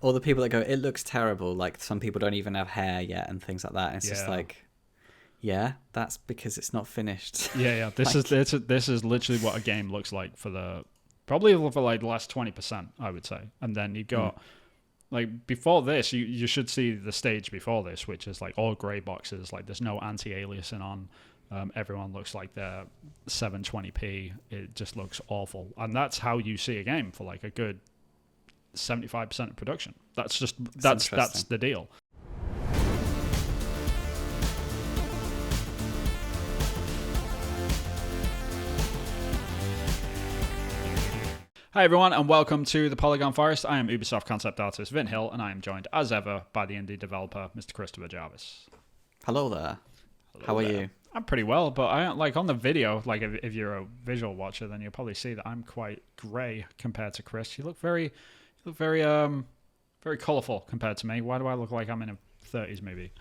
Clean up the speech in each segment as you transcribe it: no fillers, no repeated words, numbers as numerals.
Or the people that go, it looks terrible. Like some people don't even have hair yet and things like that. And it's just like, yeah, that's because it's not finished. Yeah. This is literally what a game looks like for the last 20%, I would say. And then you've got like before this, you should see the stage before this, which is like all grey boxes. Like there's no anti-aliasing on. Everyone looks like they're 720p. It just looks awful, and that's how you see a game for like a good 75% of production. That's the deal. Hi everyone, and welcome to the Polygon Forest. I am Ubisoft concept artist Vin Hill, and I am joined as ever by the indie developer Mr. Christopher Jarvis. Hello there. How are you? I'm pretty well, but I like on the video, like if you're a visual watcher, then you'll probably see that I'm quite grey compared to Chris. You look very colourful compared to me. Why do I look like I'm in a 30s movie?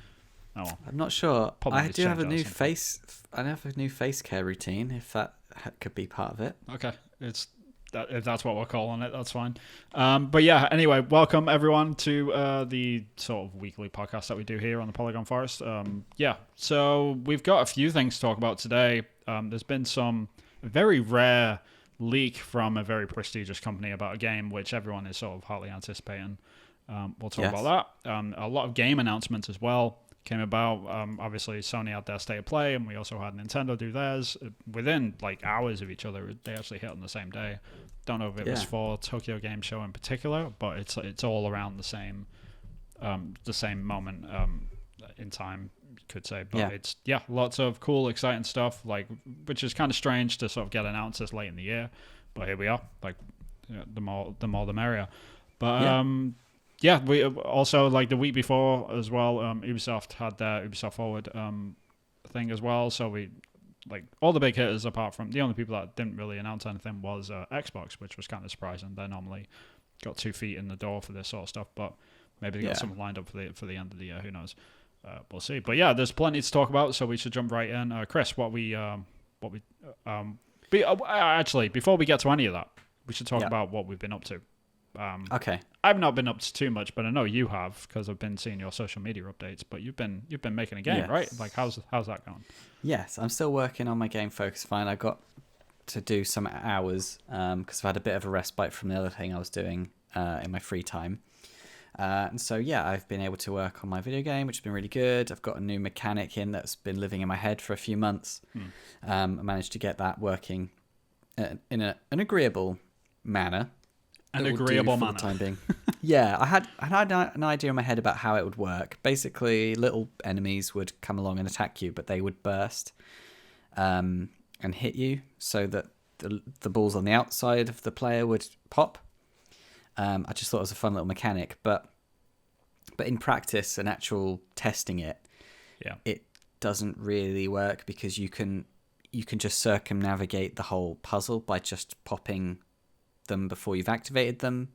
Oh, well. I'm not sure. Probably I do have a new face. I have a new face care routine. If that could be part of it. Okay, if that's what we're calling it, that's fine. But yeah, anyway, welcome everyone to the sort of weekly podcast that we do here on the Polygon Forest. So we've got a few things to talk about today. There's been some very rare leak from a very prestigious company about a game which everyone is sort of hotly anticipating. We'll talk about that. A lot of game announcements as well came about. Obviously, Sony had their State of Play, and we also had Nintendo do theirs within like hours of each other. They actually hit on the same day. Don't know if it was for Tokyo Game Show in particular, but it's all around the same moment in time, you could say. But it's lots of cool, exciting stuff, like which is kind of strange to sort of get announced this late in the year. But here we are. Like the more the merrier. But we also, like the week before as well, Ubisoft had their Ubisoft Forward thing as well. So we, like all the big hitters, apart from the only people that didn't really announce anything was Xbox, which was kind of surprising. They normally got 2 feet in the door for this sort of stuff, but maybe they got something lined up for the end of the year. Who knows? We'll see. But yeah, there's plenty to talk about, so we should jump right in. Chris, actually, before we get to any of that, we should talk about what we've been up to. Okay. I've not been up to too much, but I know you have because I've been seeing your social media updates. But you've been making a game, right? Like how's that going? Yes, I'm still working on my game Focus Find. I got to do some hours because I've had a bit of a respite from the other thing I was doing in my free time. And so I've been able to work on my video game, which has been really good. I've got a new mechanic in that's been living in my head for a few months. I managed to get that working in an agreeable manner. An agreeable manner. For the time being. Yeah, I had an idea in my head about how it would work. Basically, little enemies would come along and attack you, but they would burst and hit you, so that the balls on the outside of the player would pop. I just thought it was a fun little mechanic, but in practice and actual testing it, it doesn't really work because you can just circumnavigate the whole puzzle by just popping them before you've activated them.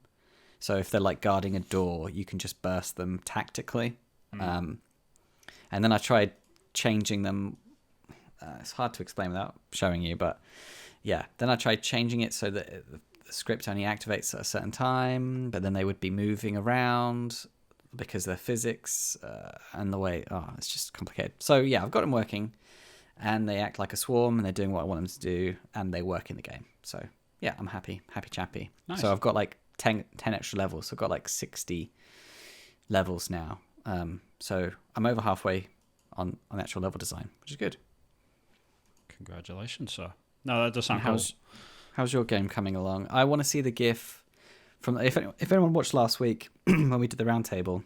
So if they're like guarding a door, you can just burst them tactically. And then I tried changing them. It's hard to explain without showing you, but then I tried changing it so that the script only activates at a certain time, but then they would be moving around because of their physics and the way. It's just complicated. So I've got them working, and they act like a swarm, and they're doing what I want them to do, and they work in the game. So I'm happy chappy. Nice. So I've got like 10 extra levels. So I've got like 60 levels now. So I'm over halfway on the actual level design, which is good. Congratulations, sir. No, that does sound cool. How's your game coming along? I want to see the GIF from if anyone watched last week when we did the roundtable.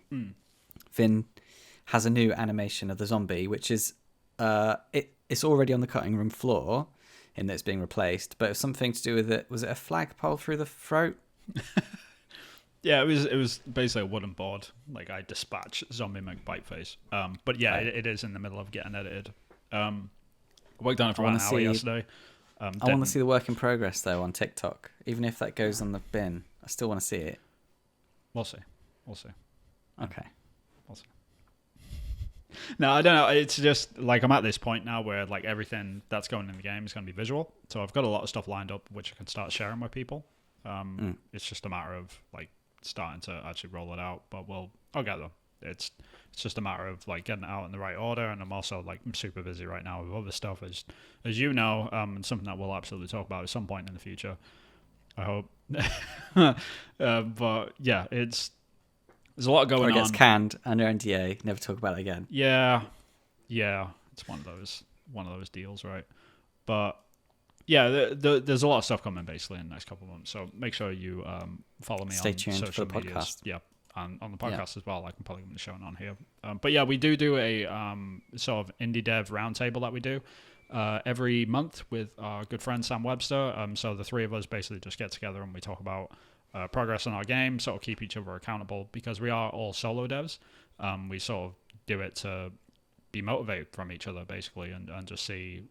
Vin has a new animation of the zombie, which is it's already on the cutting room floor. In that it's being replaced, but it was something to do with it. Was it a flagpole through the throat? It was basically a wooden board. Like I dispatch Zombie McBiteface. But it is in the middle of getting edited. I worked on it for about an hour yesterday. I want to see the work in progress though on TikTok. Even if that goes on the bin, I still want to see it. We'll see. Okay. We'll see. No, I don't know. It's just like I'm at this point now where like everything that's going in the game is going to be visual. So I've got a lot of stuff lined up which I can start sharing with people. It's just a matter of like starting to actually roll it out. But I'll get there. It's just a matter of like getting it out in the right order, and I'm also like super busy right now with other stuff, as you know, and something that we'll absolutely talk about at some point in the future. I hope. But yeah, there's a lot going on. Or it gets canned under NDA. Never talk about it again. Yeah, it's one of those deals, right? But yeah, there's a lot of stuff coming basically in the next couple of months. So make sure you follow me Stay on tuned social for the medias. podcast. Yeah, and on the podcast as well. Like I'm probably going to show it on here. But yeah, we do a sort of indie dev roundtable that we do every month with our good friend Sam Webster. So the three of us basically just get together and we talk about progress on our game, sort of keep each other accountable because we are all solo devs. We sort of do it to be motivated from each other basically and just see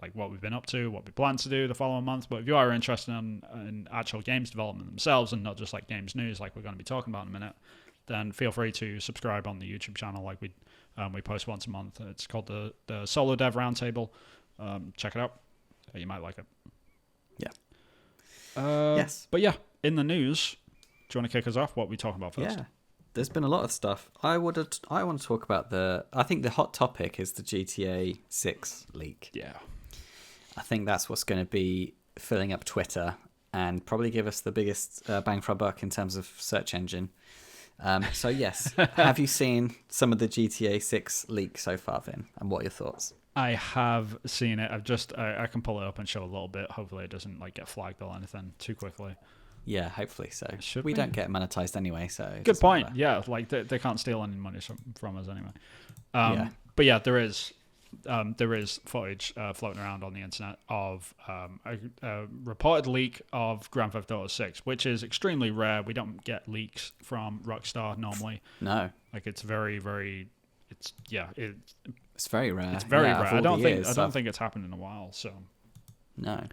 like what we've been up to, what we plan to do the following month. But if you are interested in actual games development themselves and not just like games news like we're going to be talking about in a minute, then feel free to subscribe on the YouTube channel. Like we post once a month. It's called the Solo Dev Roundtable. Check it out. You might like it. Yeah. Yes. But yeah, in the news, do you want to kick us off? What we talking about first? Yeah. There's been a lot of stuff. I want to talk about I think the hot topic is the GTA 6 leak. Yeah. I think that's what's going to be filling up Twitter and probably give us the biggest bang for our buck in terms of search engine. So yes, have you seen some of the GTA 6 leak so far, Vin? And what are your thoughts? I have seen it. I can pull it up and show a little bit. Hopefully it doesn't like get flagged or anything too quickly. Yeah, hopefully so. Should we don't get monetized anyway, so good point. Matter. Yeah, like they can't steal any money from us anyway. Yeah. But yeah, there is footage floating around on the internet of a reported leak of Grand Theft Auto 6, which is extremely rare. We don't get leaks from Rockstar normally. No. Like it's very, very. It's very rare. It's very rare. I don't think it's happened in a while. So no.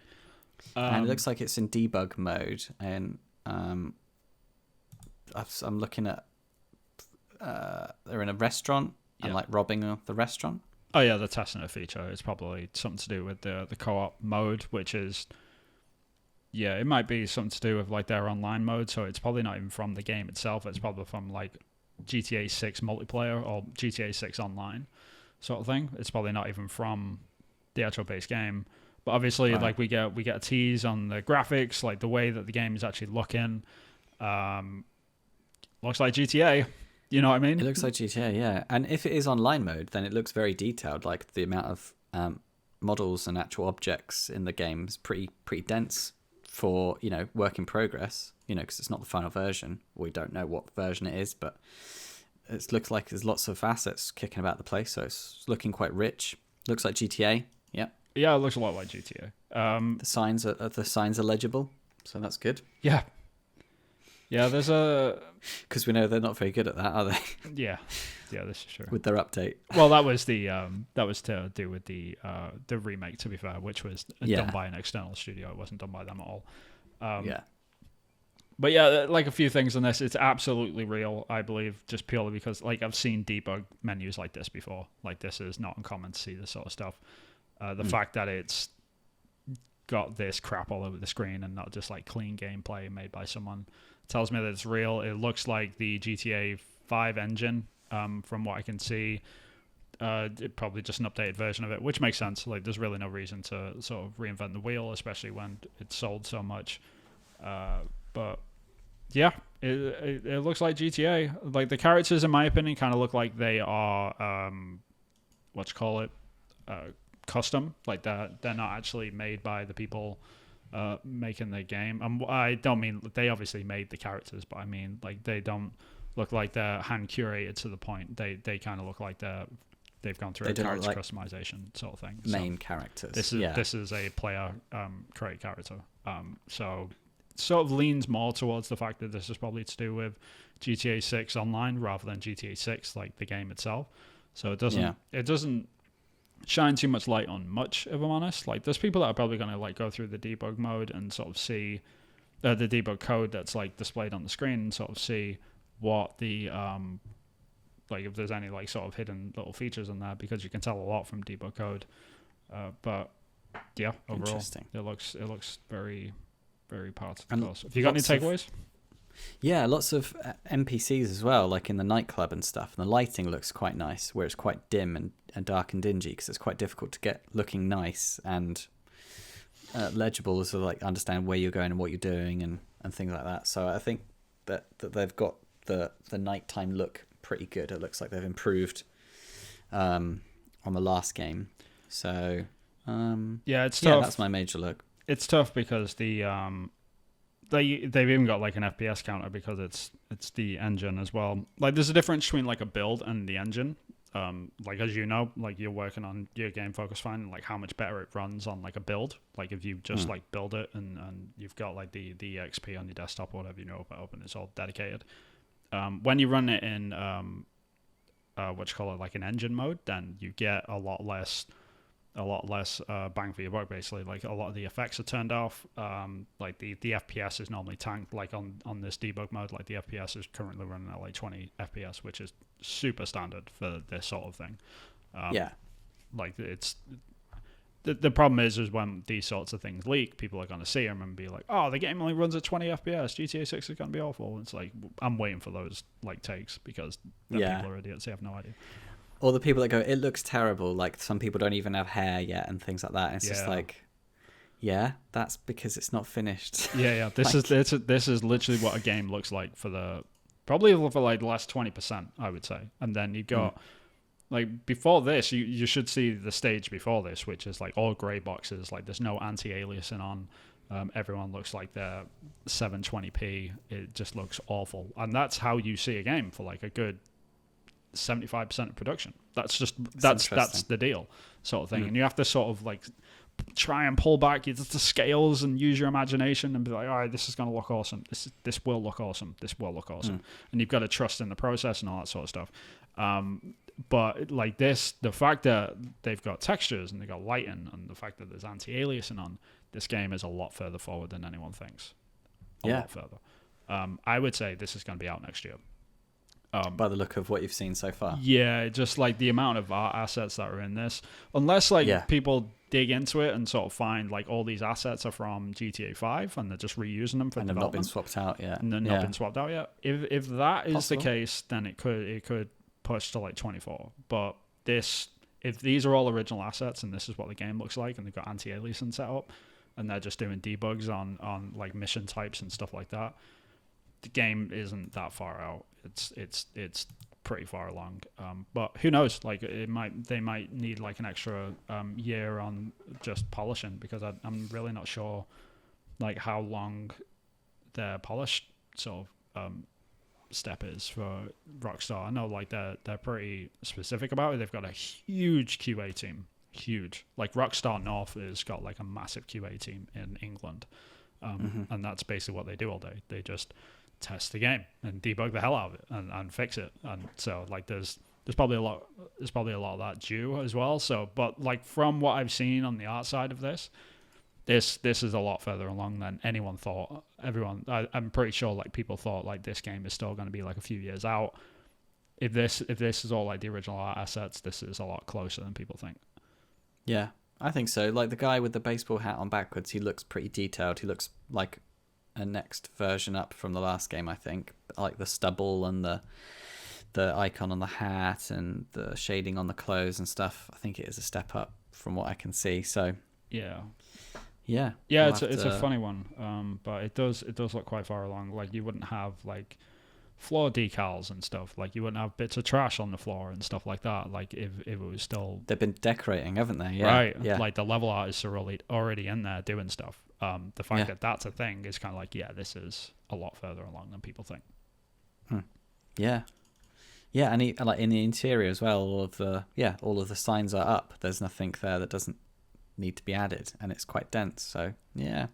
And it looks like it's in debug mode, and I'm looking at they're in a restaurant and like robbing the restaurant. Oh yeah, they're testing a feature. It's probably something to do with the co-op mode, which is it might be something to do with like their online mode. So it's probably not even from the game itself. It's probably from like GTA 6 multiplayer or GTA 6 online sort of thing. It's probably not even from the actual base game. But obviously, right. Like we get a tease on the graphics, like the way that the game is actually looking. Looks like GTA. You know what I mean? It looks like GTA, yeah. And if it is online mode, then it looks very detailed. Like the amount of models and actual objects in the game is pretty dense for work in progress. Because it's not the final version. We don't know what version it is, but it looks like there's lots of assets kicking about the place. So it's looking quite rich. Looks like GTA. Yeah. Yeah, it looks a lot like GTA. The signs are legible, so that's good. Yeah. Yeah, there's because we know they're not very good at that, are they? Yeah, this is true. With their update. Well, that was to do with the remake. To be fair, which was done by an external studio. It wasn't done by them at all. Yeah. But yeah, like a few things on this, it's absolutely real, I believe, just purely because like I've seen debug menus like this before. Like this is not uncommon to see this sort of stuff. The fact that it's got this crap all over the screen and not just like clean gameplay made by someone tells me that it's real. It looks like the GTA 5 engine, from what I can see. Probably just an updated version of it, which makes sense. Like, there's really no reason to sort of reinvent the wheel, especially when it's sold so much. But yeah, it looks like GTA. Like the characters, in my opinion, kind of look like they are custom. Like they're not actually made by the people making the game. I don't mean they obviously made the characters, but I mean like they don't look like they're hand curated to the point. They kind of look like they've gone through a character customization sort of thing. Main characters. This is a player created character. So it sort of leans more towards the fact that this is probably to do with GTA 6 online rather than GTA 6 like the game itself. So it doesn't shine too much light on much, if I'm honest. Like there's people that are probably going to like go through the debug mode and sort of see the debug code that's like displayed on the screen and sort of see what the like if there's any like sort of hidden little features in there, because you can tell a lot from debug code. But yeah, overall it looks very, very part of the course. Have you got any takeaways? Yeah, lots of NPCs as well, like in the nightclub and stuff. And the lighting looks quite nice, where it's quite dim and dark and dingy, because it's quite difficult to get looking nice and legible, so like understand where you're going and what you're doing and things like that. So I think that they've got the nighttime look pretty good. It looks like they've improved on the last game. So yeah, it's tough. Yeah, that's my major look. It's tough because the they've even got like an FPS counter because it's the engine as well. Like there's a difference between like a build and the engine. Like as you know, like you're working on your game Focus Find, like how much better it runs on like a build. Like if you just like build it and you've got like the XP on your desktop or whatever, open it's all dedicated. When you run it in what you call it, like an engine mode, then you get a lot less bang for your buck. Basically, like a lot of the effects are turned off. Like the FPS is normally tanked. Like on this debug mode, like the FPS is currently running at like 20 FPS, which is super standard for this sort of thing. Yeah, like it's the problem is when these sorts of things leak, people are going to see them and be like, oh, the game only runs at 20 FPS, GTA 6 is going to be awful. It's like, I'm waiting for those like takes because people are idiots, they have no idea. Or the people that go, it looks terrible. Like some people don't even have hair yet and things like that. And it's just like, yeah, that's because it's not finished. Yeah. This is literally what a game looks like for the last 20%, I would say. And then you've got like before this, you should see the stage before this, which is like all grey boxes. Like there's no anti-aliasing on. Everyone looks like they're 720p. It just looks awful. And that's how you see a game for like a good 75% of production. That's the deal, sort of thing. And you have to sort of like try and pull back the scales and use your imagination and be like, all right, this is going to look awesome. This will look awesome. This will look awesome. And you've got to trust in the process and all that sort of stuff. But like this, the fact that they've got textures and they've got lighting and the fact that there's anti-aliasing on, this game is a lot further forward than anyone thinks. A lot further. I would say this is going to be out next year. By the look of what you've seen so far. Yeah, just like the amount of art assets that are in this. Unless like people dig into it and sort of find like all these assets are from GTA 5 and they're just reusing them for development. And they've not been swapped out yet. And they're not been swapped out yet. If that is the case, then it could push to like 24. But if these are all original assets and this is what the game looks like and they've got anti-aliasing set up and they're just doing debugs on like mission types and stuff like that, the game isn't that far out. It's pretty far along. But who knows? Like they might need like an extra year on just polishing because I'm really not sure like how long their polish sort of step is for Rockstar. I know like they're pretty specific about it. They've got a huge QA team. Huge. Like Rockstar North has got like a massive QA team in England. And that's basically what they do all day. They just test the game and debug the hell out of it and fix it. And so like there's probably a lot of that due as well. So but like from what I've seen on the art side of this is a lot further along than anyone thought. I'm pretty sure like people thought like this game is still going to be like a few years out. If this is all like the original art assets, this is a lot closer than people think. Yeah, I think so. Like the guy with the baseball hat on backwards, he looks pretty detailed. He looks like a next version up from the last game, I think. Like the stubble and the icon on the hat and the shading on the clothes and stuff. I think it is a step up from what I can see. So yeah, it's a funny one. But it does look quite far along. Like you wouldn't have like floor decals and stuff. Like you wouldn't have bits of trash on the floor and stuff like that. Like if it was still, they've been decorating, haven't they? Yeah. Right. Yeah. Like the level artists are already in there doing stuff. The fact that that's a thing is kind of like, yeah, this is a lot further along than people think. Yeah, and like in the interior as well, all of the signs are up. There's nothing there that doesn't need to be added, and it's quite dense. So yeah,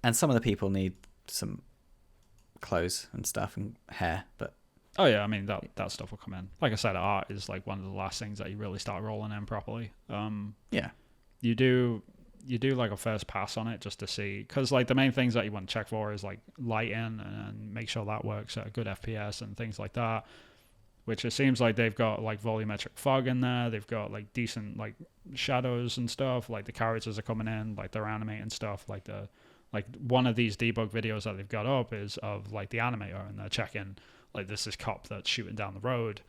and some of the people need some clothes and stuff and hair, but oh yeah, I mean that stuff will come in. Like I said, art is like one of the last things that you really start rolling in properly. You do like a first pass on it just to see, because like the main things that you want to check for is like lighting and make sure that works at a good FPS and things like that, which it seems like they've got like volumetric fog in there. They've got like decent like shadows and stuff. Like the characters are coming in, like they're animating stuff. Like the Like one of these debug videos that they've got up is of like the animator, and they're checking like this is cop that's shooting down the road,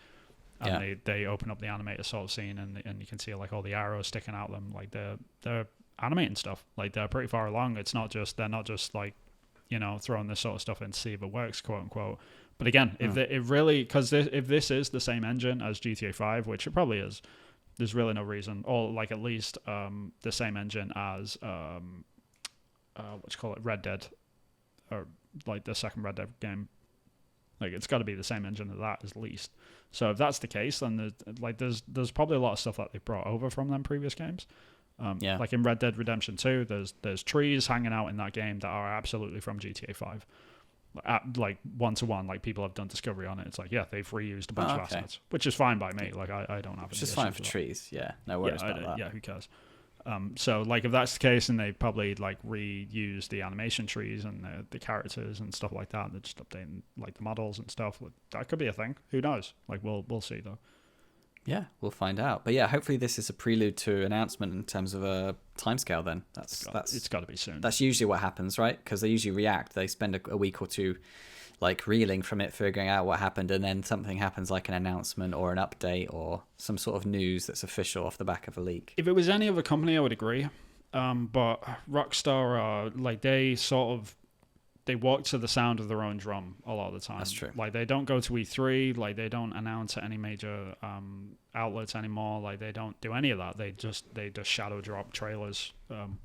and they open up the animator sort of scene, and you can see like all the arrows sticking out them, like they're animating stuff, like they're pretty far along. They're not just like, you know, throwing this sort of stuff in to see if it works, quote unquote. But again, if this is the same engine as GTA 5, which it probably is, there's really no reason, or like at least the same engine as Red Dead, or like the second Red Dead game. Like it's got to be the same engine as that at least. So if that's the case, then there's probably a lot of stuff that they brought over from them previous games. Like in Red Dead Redemption 2, there's trees hanging out in that game that are absolutely from GTA 5. Like one to one, like people have done discovery on it. It's like, yeah, they've reused a bunch of assets, which is fine by me. Like I don't have. Which is fine for trees. Yeah, no worries about that. Yeah, who cares? So like if that's the case, and they probably like reuse the animation trees and the characters and stuff like that, and they're just updating like the models and stuff. That could be a thing. Who knows? Like we'll see though. Yeah, we'll find out. But yeah, hopefully this is a prelude to an announcement in terms of a timescale. Then it's got to be soon. That's usually what happens, right? Because they usually react. They spend a week or two, like reeling from it, figuring out what happened, and then something happens, like an announcement or an update or some sort of news that's official off the back of a leak. If it was any other company, I would agree. But Rockstar are like they walk to the sound of their own drum a lot of the time. That's true. Like they don't go to E3, like they don't announce at any major outlets anymore. Like they don't do any of that. They just shadow drop trailers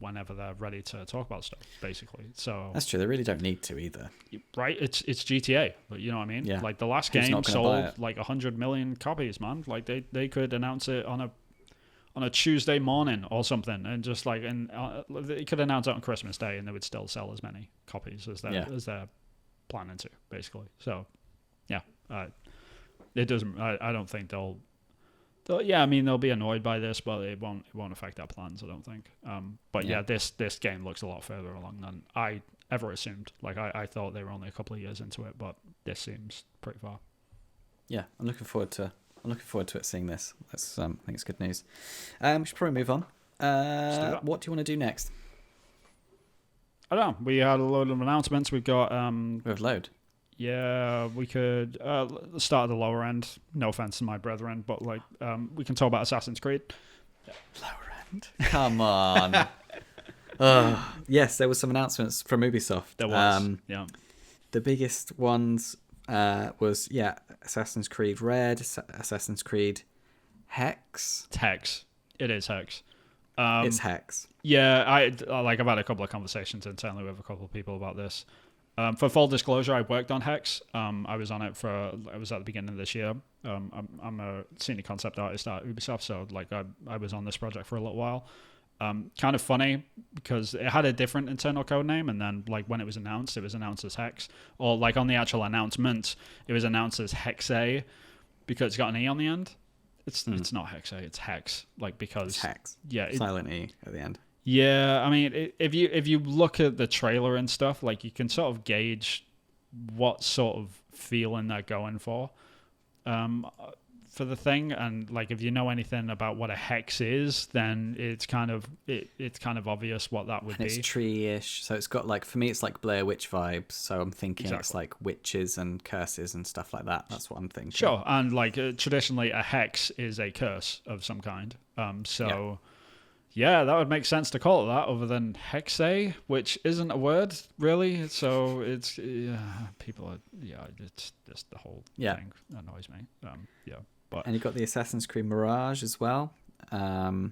whenever they're ready to talk about stuff, basically. So that's true. They really don't need to either. Right? It's GTA, but you know what I mean? Yeah. Like the last game sold like 100 million copies, man. Like they could announce it on a Tuesday morning or something, and just like they could announce it on Christmas Day, and they would still sell as many copies as they're planning to, basically. So, yeah, it doesn't. I don't think they'll. Yeah, I mean they'll be annoyed by this, but it won't affect their plans. I don't think. But yeah, this game looks a lot further along than I ever assumed. Like I thought they were only a couple of years into it, but this seems pretty far. Yeah, I'm looking forward to it, seeing this. That's I think it's good news. We should probably move on. What do you want to do next? I don't know. We had a load of announcements. We've got We have a load. Yeah, we could start at the lower end. No offense to my brethren, but like we can talk about Assassin's Creed. Lower end. Come on. Yes, there was some announcements from Ubisoft. There was. Yeah. The biggest ones was Assassin's Creed Red, Assassin's Creed Hex. It's Hex. It is Hex. It's Hex. Yeah, I've had a couple of conversations internally with a couple of people about this. For full disclosure, I worked on Hex. I was on it I was at the beginning of this year. I'm a senior concept artist at Ubisoft, so like I was on this project for a little while. Kind of funny because it had a different internal code name, and then like when it was announced as Hex, or like on the actual announcement it was announced as Hexa because it's got an E on the end. It's not Hexa, it's Hex, like because it's Hex. Yeah, silent E at the end. Yeah, I mean if you look at the trailer and stuff, like you can sort of gauge what sort of feeling they're going for the thing, and like if you know anything about what a hex is, then it's kind of obvious what that would be. It's tree-ish, so it's got like, for me it's like Blair Witch vibes, so I'm thinking It's like witches and curses and stuff like that. That's what I'm thinking. Sure, and like traditionally a hex is a curse of some kind. Yeah, that would make sense to call it that, other than Hexa, which isn't a word really. So it's people are it's just the whole thing annoys me. And you've got the Assassin's Creed Mirage as well. So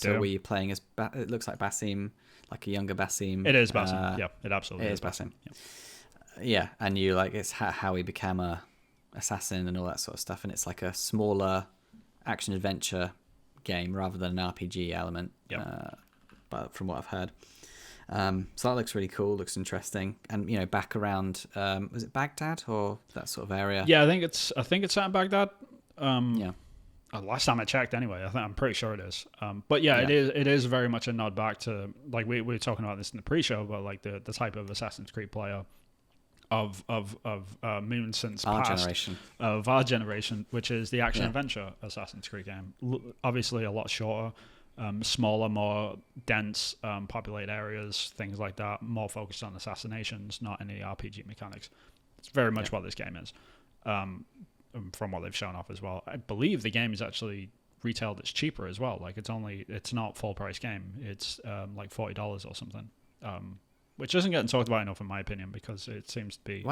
where you're playing as it looks like Basim, like a younger Basim. It is Basim. It absolutely is Basim. Yeah, and you like it's how he became a assassin and all that sort of stuff, and it's like a smaller action adventure game rather than an RPG element. But from what I've heard, so that looks really cool. Looks interesting, and back around was it Baghdad or that sort of area? Yeah, I think it's at Baghdad. Last time I checked, anyway, I'm pretty sure it is. But it is very much a nod back to, like we were talking about this in the pre-show, but like the type of Assassin's Creed player of Moon since our generation, which is the action adventure Assassin's Creed game. Obviously, a lot shorter. smaller, more dense, populated areas, things like that, more focused on assassinations, not any RPG mechanics. It's very much what this game is, from what they've shown off as well. I believe the game is actually retailed it's cheaper as well. Like it's not full price game. It's like $40 or something, which isn't getting talked about enough in my opinion, because it seems to be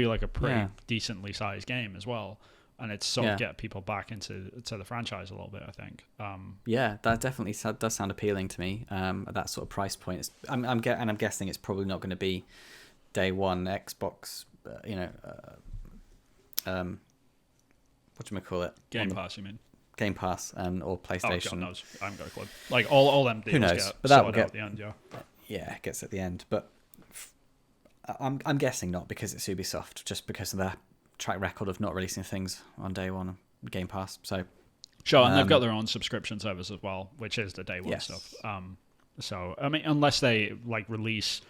like a pretty decently sized game as well. And it's sort of get people back into the franchise a little bit, I think. That definitely does sound appealing to me. At that sort of price point, I'm guessing it's probably not going to be day one Xbox. What do you call it? Game Pass, you mean? Game Pass or PlayStation. Oh, God knows. I haven't got a clue. Like all them deals. Who knows? Get but that will sorted get out at the end. Yeah, it gets at the end. But I'm guessing not, because it's Ubisoft, just because of their track record of not releasing things on day one Game Pass. So sure, and they've got their own subscription service as well, which is the day one stuff. So I mean, unless they like release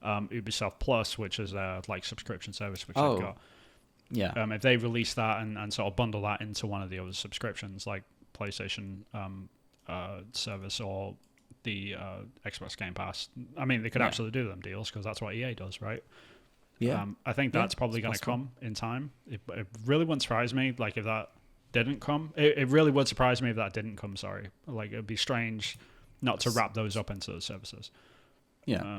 Ubisoft Plus, which is their like subscription service, which they've got. Yeah. If they release that and sort of bundle that into one of the other subscriptions, like PlayStation service or the Xbox Game Pass, I mean, they could absolutely do them deals, because that's what EA does, right? Yeah. I think that's probably going to come in time. It really wouldn't surprise me, like, if that didn't come. It really would surprise me if that didn't come, sorry. Like, it'd be strange not to wrap those up into the services. Yeah.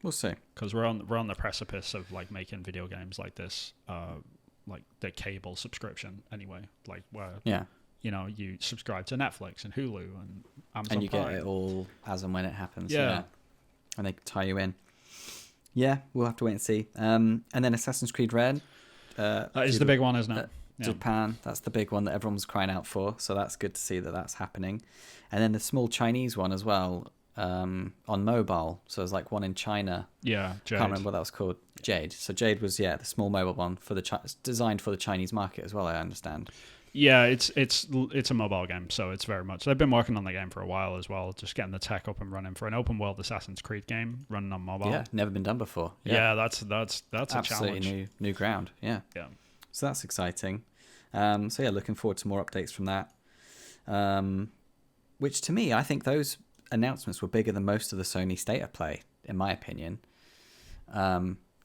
We'll see. Because we're on the precipice of, like, making video games like this, like the cable subscription anyway, like where you subscribe to Netflix and Hulu and Amazon and you Prime. get it all as and when it happens. Yeah. And they tie you in. Yeah, we'll have to wait and see. And then Assassin's Creed Red. That is the big one, isn't it? Japan, that's the big one that everyone's crying out for. So that's good to see that that's happening. And then the small Chinese one as well, on mobile. So there's like one in China. Yeah, Jade. Can't remember what that was called. Jade. So Jade was the small mobile one for it's designed for the Chinese market as well, I understand. Yeah, it's a mobile game, so it's very much. They've been working on the game for a while as well, just getting the tech up and running for an open world Assassin's Creed game running on mobile. Yeah, never been done before. Yeah, that's a absolutely challenge. new ground. Yeah. Yeah. So that's exciting. Looking forward to more updates from that. Which to me, I think those announcements were bigger than most of the Sony State of Play, in my opinion.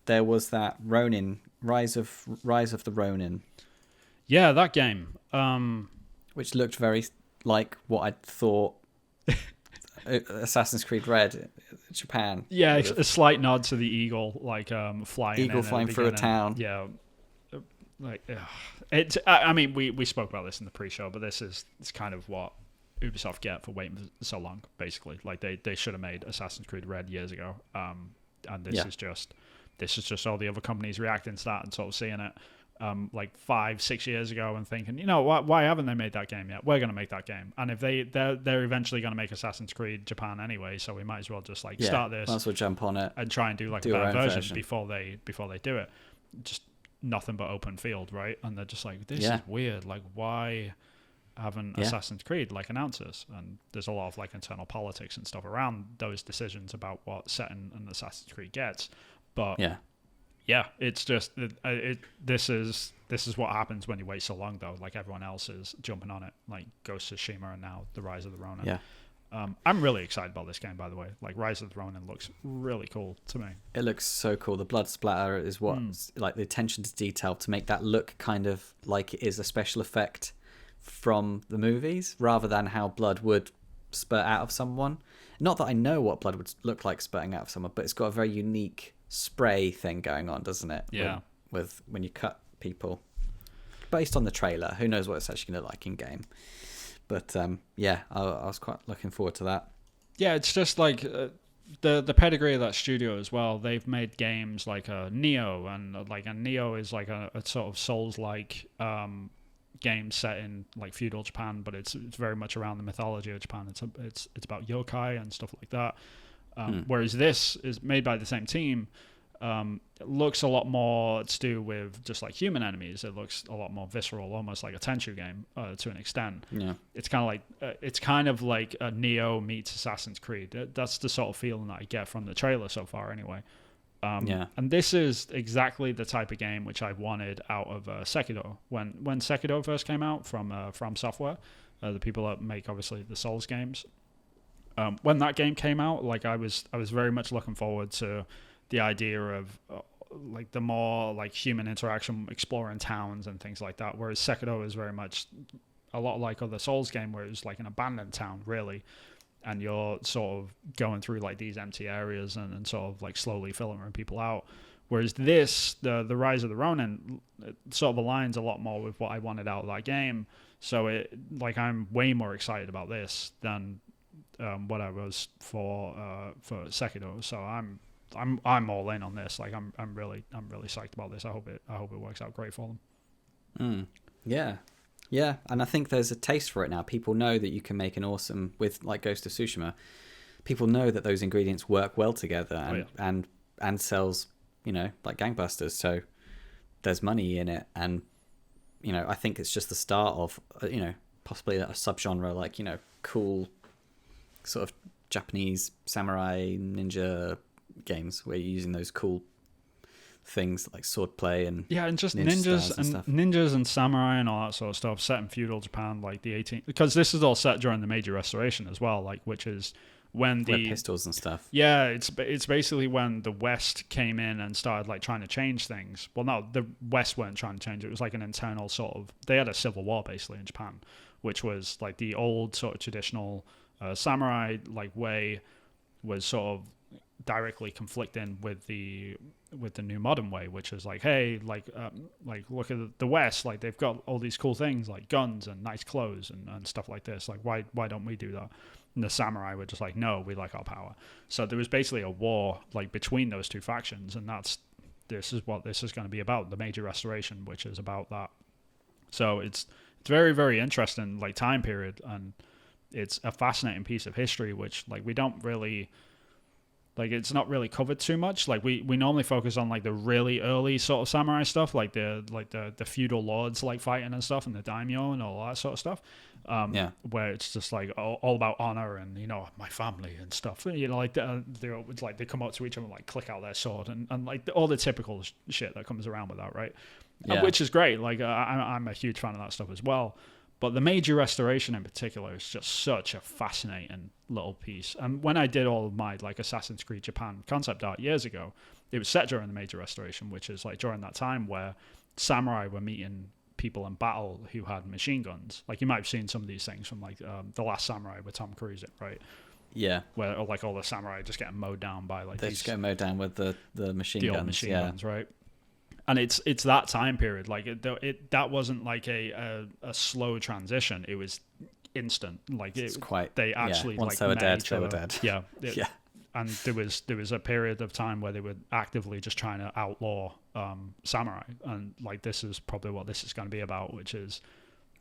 There was that Ronin, Rise of the Ronin. Yeah, that game. Which looked very like what I thought Assassin's Creed Red Japan. Yeah, a slight nod to the eagle, like flying. Eagle flying through a town. Yeah. I mean, we spoke about this in the pre-show, but it's kind of what Ubisoft get for waiting for so long, basically. Like they should have made Assassin's Creed Red years ago. And this is just all the other companies reacting to that and sort of seeing it like 5-6 years ago and thinking, why haven't they made that game yet? We're going to make that game. And if they're eventually going to make Assassin's Creed Japan anyway, so we might as well just start this. Might as well jump on it and try and do like a better version before they do it. Just nothing but open field, right? And they're just like, this is weird. Like, why haven't Assassin's Creed announced this? And there's a lot of like internal politics and stuff around those decisions about what setting an Assassin's Creed gets. But it's just this is what happens when you wait so long, though. Like, everyone else is jumping on it, like Ghost of Tsushima and now the Rise of the Ronin. Yeah. I'm really excited about this game, by the way. Like, Rise of the Ronin looks really cool to me. It looks so cool. The blood splatter is what, like the attention to detail to make that look kind of like it is a special effect from the movies, rather than how blood would spurt out of someone. Not that I know what blood would look like spurting out of someone, but it's got a very unique spray thing going on, doesn't it? Yeah. With when you cut people. Based on the trailer, who knows what it's actually going to look like in game. But I was quite looking forward to that. Yeah, it's just like the pedigree of that studio as well. They've made games like Neo, and Neo is like a sort of Souls-like game set in like feudal Japan, but it's very much around the mythology of Japan. It's about yokai and stuff like that. Whereas this is made by the same team. It looks a lot more to do with just like human enemies. It looks a lot more visceral, almost like a Tenchu game to an extent. Yeah, it's kind of like a Neo meets Assassin's Creed. That's the sort of feeling that I get from the trailer so far, anyway. Yeah. And this is exactly the type of game which I wanted out of Sekiro. When Sekiro first came out from Software, the people that make obviously the Souls games, when that game came out, like I was very much looking forward to the idea of like the more like human interaction, exploring towns and things like that. Whereas Sekiro is very much a lot like other Souls game, where it's like an abandoned town really, and you're sort of going through like these empty areas and sort of like slowly filtering people out. Whereas this, the Rise of the Ronin, it sort of aligns a lot more with what I wanted out of that game. So it like I'm way more excited about this than what I was for Sekiro. So I'm all in on this. Like I'm really psyched about this. I hope it works out great for them. Yeah. Yeah, and I think there's a taste for it now. People know that you can make an awesome, with like Ghost of Tsushima, people know that those ingredients work well together and sells, like gangbusters. So there's money in it, and I think it's just the start of possibly a subgenre like cool sort of Japanese samurai ninja games where you're using those cool things like swordplay and and just ninjas and samurai and all that sort of stuff set in feudal Japan, like the 18th, because this is all set during the Meiji Restoration as well, like which is when the pistols and stuff. Yeah, it's basically when the West came in and started like trying to change things. Well, no, the West weren't trying to change it. It was like an internal sort of. They had a civil war basically in Japan, which was like the old sort of traditional samurai like way was sort of directly conflicting with the new modern way, which is like, hey, like look at the West, like they've got all these cool things like guns and nice clothes and stuff like this, like why don't we do that? And the samurai were just like, no, we like our power. So there was basically a war like between those two factions, and this is what this is going to be about, the Meiji Restoration, which is about that. So it's very, very interesting like time period, and it's a fascinating piece of history which like we don't really like, it's not really covered too much. Like we normally focus on like the really early sort of samurai stuff, like the feudal lords like fighting and stuff, and the daimyo and all that sort of stuff. Where it's just like all about honor and my family and stuff. Like they come up to each other and like click out their sword and like all the typical shit that comes around with that, right? Which is great. Like I'm a huge fan of that stuff as well. But the Meiji Restoration in particular is just such a fascinating little piece. And when I did all of my like Assassin's Creed Japan concept art years ago, it was set during the Meiji Restoration, which is like during that time where samurai were meeting people in battle who had machine guns. Like you might have seen some of these things from like The Last Samurai with Tom Cruise, right? Yeah. Where like all the samurai just getting mowed down by like they just get mowed down with the machine guns. Old machine guns, right? And it's that time period. Like that wasn't like a slow transition. It was instant. Like it's quite. They actually once like they were dead, each they other. were dead. Yeah. Yeah. And there was a period of time where they were actively just trying to outlaw samurai, and like this is probably what this is going to be about, which is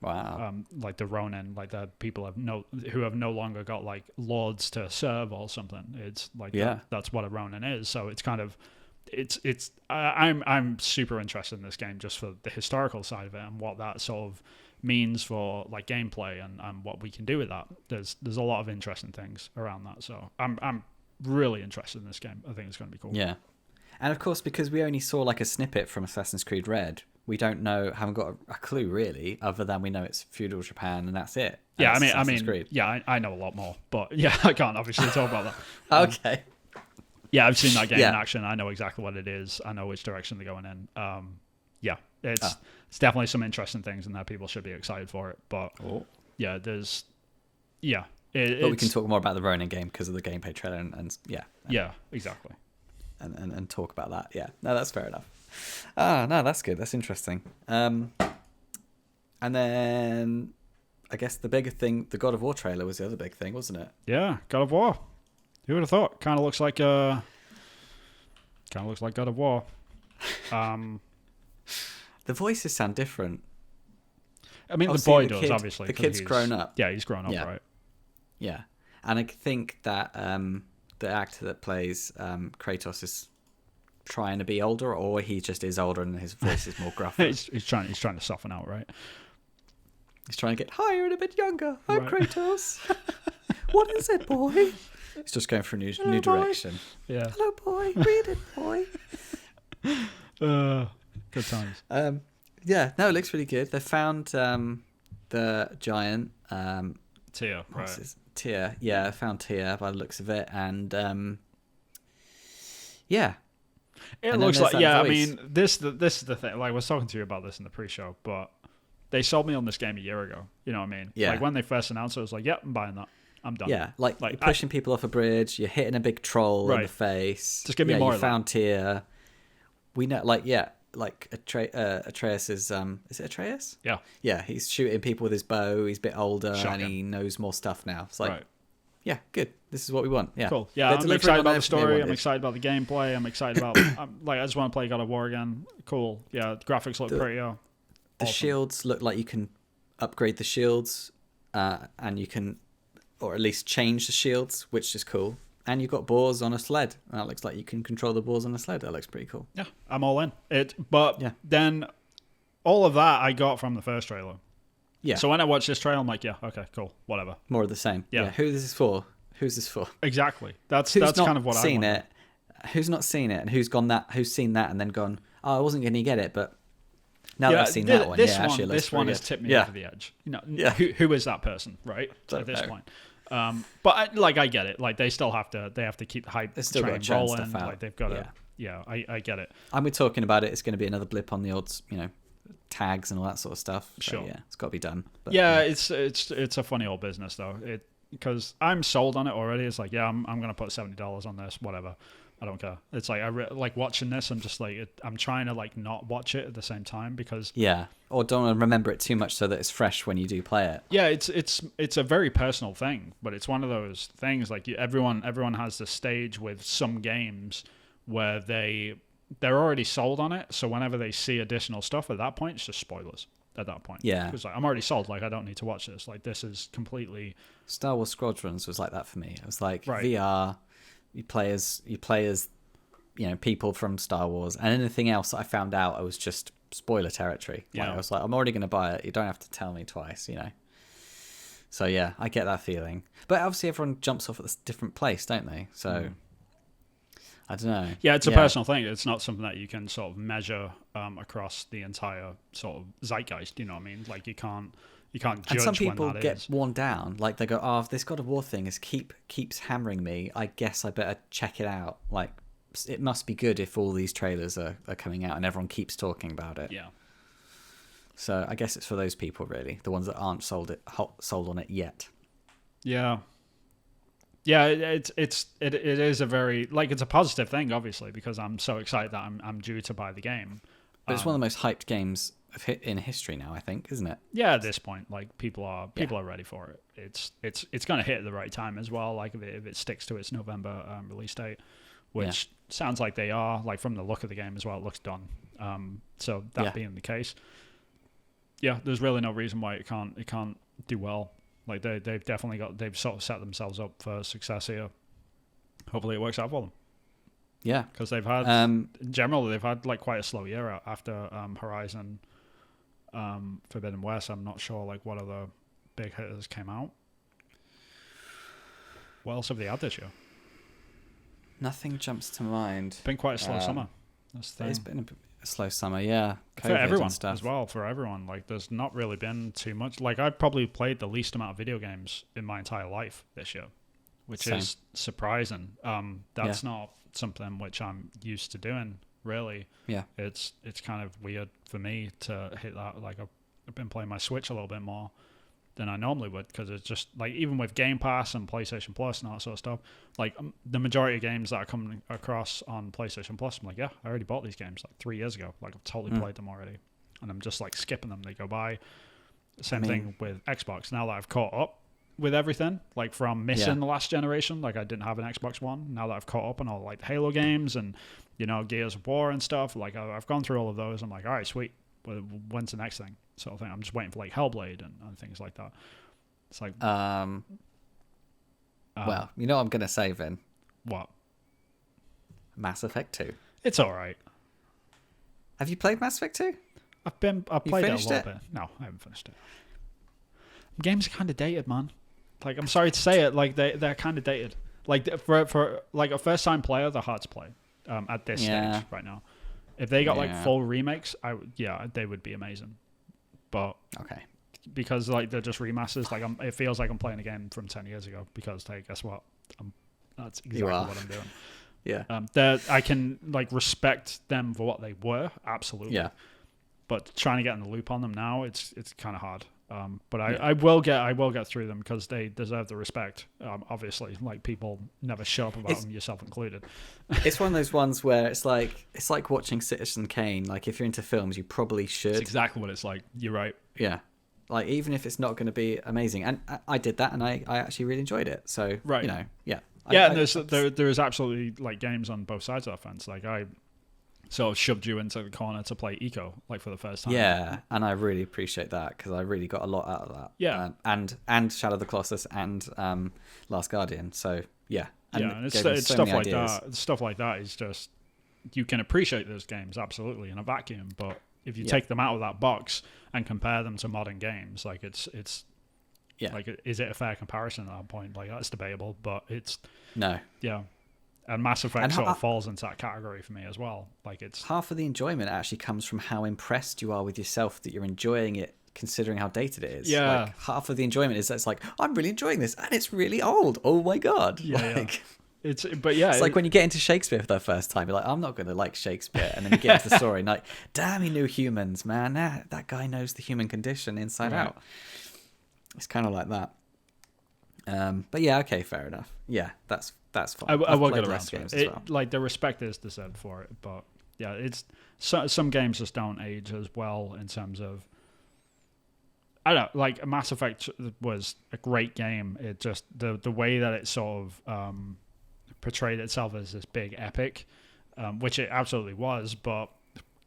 wow, like the Ronin, like the people who have no longer got like lords to serve or something. It's like that's what a Ronin is. So it's kind of. I'm super interested in this game just for the historical side of it and what that sort of means for like gameplay and what we can do with that. There's a lot of interesting things around that, so I'm really interested in this game. I think it's going to be cool. Yeah, and of course because we only saw like a snippet from Assassin's Creed Red, we haven't got a clue really, other than we know it's feudal Japan and that's it. Yeah, and I mean, Creed. yeah, I know a lot more, but yeah, I can't obviously talk about that. Okay. Yeah, I've seen that game in action. I know exactly what it is. I know which direction they're going in. It's definitely some interesting things in there. People should be excited for it. But but we can talk more about the Ronin game because of the gameplay trailer and exactly. And talk about that. Yeah, no, that's fair enough. No, that's good. That's interesting. And then I guess the bigger thing, the God of War trailer was the other big thing, wasn't it? Yeah, God of War. Who would have thought? Kind of looks like God of War. The voices sound different. I mean, obviously, the boy does, obviously. The kid's grown up. Yeah, he's grown up, right? Yeah. And I think that the actor that plays Kratos is trying to be older, or he just is older and his voice is more gruff. he's trying to soften out, right? He's trying to get higher and a bit younger. I'm Kratos. What is it, boy? It's just going for a new Hello, boy. direction. Yeah. Hello, boy. Read it, boy. Good times. Yeah, no, it looks really good. They found the giant. Tia, What's right? his Tia? Yeah, I found Tia by the looks of it, and yeah, It And then looks there's like, that yeah. voice. I mean, this is the thing. Like, I was talking to you about this in the pre-show, but they sold me on this game a year ago. You know what I mean? Yeah. Like when they first announced it, I was like, "Yep, I'm buying that. I'm done." yeah, like Like, you're pushing people off a bridge, you're hitting a big troll in Right. the face. Just give me yeah, more You of that. found Tia. We know, like, yeah, like Atreus is it Atreus? Yeah. Yeah, he's shooting people with his bow. He's a bit older Shotgun. and he knows more stuff now. It's like, Right. yeah, good. This is what we want. Yeah, Cool. Yeah, They're I'm delivering excited on about the everything they story. I'm wanted. excited about the gameplay. I'm excited about. I just want to play God of War again. Cool. Yeah, the graphics look pretty. The awesome. shields look like you can upgrade the shields, and you can, or at least change the shields, which is cool. And you've got boars on a sled. And that looks like you can control the boars on a sled. That looks pretty cool. Yeah, I'm all in. But Yeah. then all of that I got from the first trailer. Yeah, So when I watch this trailer, I'm like, yeah, okay, cool, whatever. more of the same. Yeah. Who is this for? Who's this for? Exactly. That's Who's not kind of what I seen want. it? Who's not seen it? And who's seen that and then gone, oh, I wasn't going to get it, but now that I've seen that one, this yeah, actually, it looks this one pretty has good. tipped me Yeah. over the edge. You know, Yeah. who is that person, right? Don't At this know. point. But I get it. Like they still have to keep the hype They've still train gotta churn rolling. stuff out. Like they've got to. Yeah. Yeah, I get it. And we're talking about it. It's going to be another blip on the odds, tags and all that sort of stuff. So, Sure. yeah, it's got to be done. But, Yeah, it's a funny old business though. Because I'm sold on it already. It's like, yeah, I'm gonna put $70 on this, whatever. I don't care. It's like like watching this. I'm just like I'm trying to like not watch it at the same time because yeah. Or don't remember it too much so that it's fresh when you do play it. yeah, it's a very personal thing, but it's one of those things like everyone has this stage with some games where they're already sold on it. So whenever they see additional stuff at that point, it's just spoilers. At that point, Yeah. because like, I'm already sold. Like I don't need to watch this. Like this is completely Star Wars Squadrons was like that for me. It was like Right. VR. You play as people from Star Wars, and anything else that I found out, I was just spoiler territory. Like, Yeah. I was like, I'm already going to buy it. You don't have to tell me twice, So yeah, I get that feeling. But obviously, everyone jumps off at a different place, don't they? So I don't know. Yeah, it's a personal thing. It's not something that you can sort of measure across the entire sort of zeitgeist. You know what I mean? Like you can't judge And some when people that get is. worn down. Like they go, "Oh, this God of War thing keeps hammering me. I guess I better check it out." Like it must be good if all these trailers are coming out and everyone keeps talking about it. Yeah, So I guess it's for those people really, the ones that aren't sold on it yet. yeah. It is a very it's a positive thing, obviously, because I'm so excited that I'm due to buy the game. But it's one of the most hyped games in history now, I think, isn't it? Yeah, at this point, like people are ready for it. It's going to hit at the right time as well. Like if it sticks to its November release date, which sounds like they are. Like from the look of the game as well, it looks done. So that being the case, yeah, there's really no reason why it can't do well. Like they've sort of set themselves up for success here. Hopefully, it works out for them. Yeah, Because they've had in general they've had like quite a slow year after Horizon Forbidden West. I'm not sure like what other big hitters came out. What else have they had this year? nothing jumps to mind. It's been quite a slow summer. That's the It's thing. been a slow summer, yeah. For COVID everyone and stuff. as well. For everyone, like there's not really been too much. Like I've probably played the least amount of video games in my entire life this year, which Same. is surprising. That's not something which I'm used to doing. Really, Yeah, it's kind of weird for me to hit that. Like I've been playing my Switch a little bit more than I normally would, because it's just like even with Game Pass and PlayStation Plus and all that sort of stuff, like the majority of games that are coming across on PlayStation Plus, I'm like, yeah, I already bought these games like 3 years ago. Like I've totally played them already, and I'm just like skipping them. They go by. Same thing with Xbox. Now that I've caught up with everything, like from missing the last generation, like I didn't have an Xbox One. Now that I've caught up on all like Halo games and Gears of War and stuff, like I've gone through all of those. I'm like, all right, sweet. When's the next thing? Sort of thing. I'm just waiting for like Hellblade and things like that. It's like, well, you know what I'm going to say, Vin? what? Mass Effect 2. It's all right. Have you played Mass Effect 2? I've played it a finished little bit. No, I haven't finished it. Games are kind of dated, man. Like, I'm sorry to say it, like they're kind of dated. Like for like a first time player, they're hard to play at this stage right now. If they got like full remakes, they would be amazing. But okay, because like they're just remasters, like it feels like I'm playing a game from 10 years ago. Because hey, guess what? That's exactly what I'm doing. Yeah. I can like respect them for what they were, absolutely. Yeah. But trying to get in the loop on them now, it's kind of hard. But I will get through them because they deserve the respect. Obviously, like people never shut up about them, yourself included. It's one of those ones where it's like watching Citizen Kane. Like if you're into films, you probably should. It's exactly what it's like. You're right. Yeah. Like even if it's not going to be amazing, and I did that, and I actually really enjoyed it. So right. You know, yeah. And there is absolutely like games on both sides of that fence. Like I sort of shoved you into the corner to play Eco like for the first time. Yeah, and I really appreciate that because I really got a lot out of that. Yeah, and Shadow of the Colossus and Last Guardian. So yeah, and it's stuff like that. Stuff like that is just you can appreciate those games absolutely in a vacuum, but if you take them out of that box and compare them to modern games, like it's like, is it a fair comparison at that point? Like that's debatable, but it's no. Yeah. And Mass Effect sort of falls into that category for me as well. Like it's half of the enjoyment actually comes from how impressed you are with yourself that you're enjoying it, considering how dated it is. Yeah. Like, half of the enjoyment is that it's like I'm really enjoying this, and it's really old. Oh my god. Yeah. It's like when you get into Shakespeare for the first time, you're like, I'm not going to like Shakespeare, and then you get into the story, and like, damn, he knew humans, man. That guy knows the human condition inside out. It's kind of like that. But yeah, okay, fair enough. Yeah, that's fine. I will get around to it. Well. Like the respect is deserved for it, but yeah, it's some games just don't age as well in terms of. I don't know, like Mass Effect was a great game. It just the way that it sort of portrayed itself as this big epic, which it absolutely was. But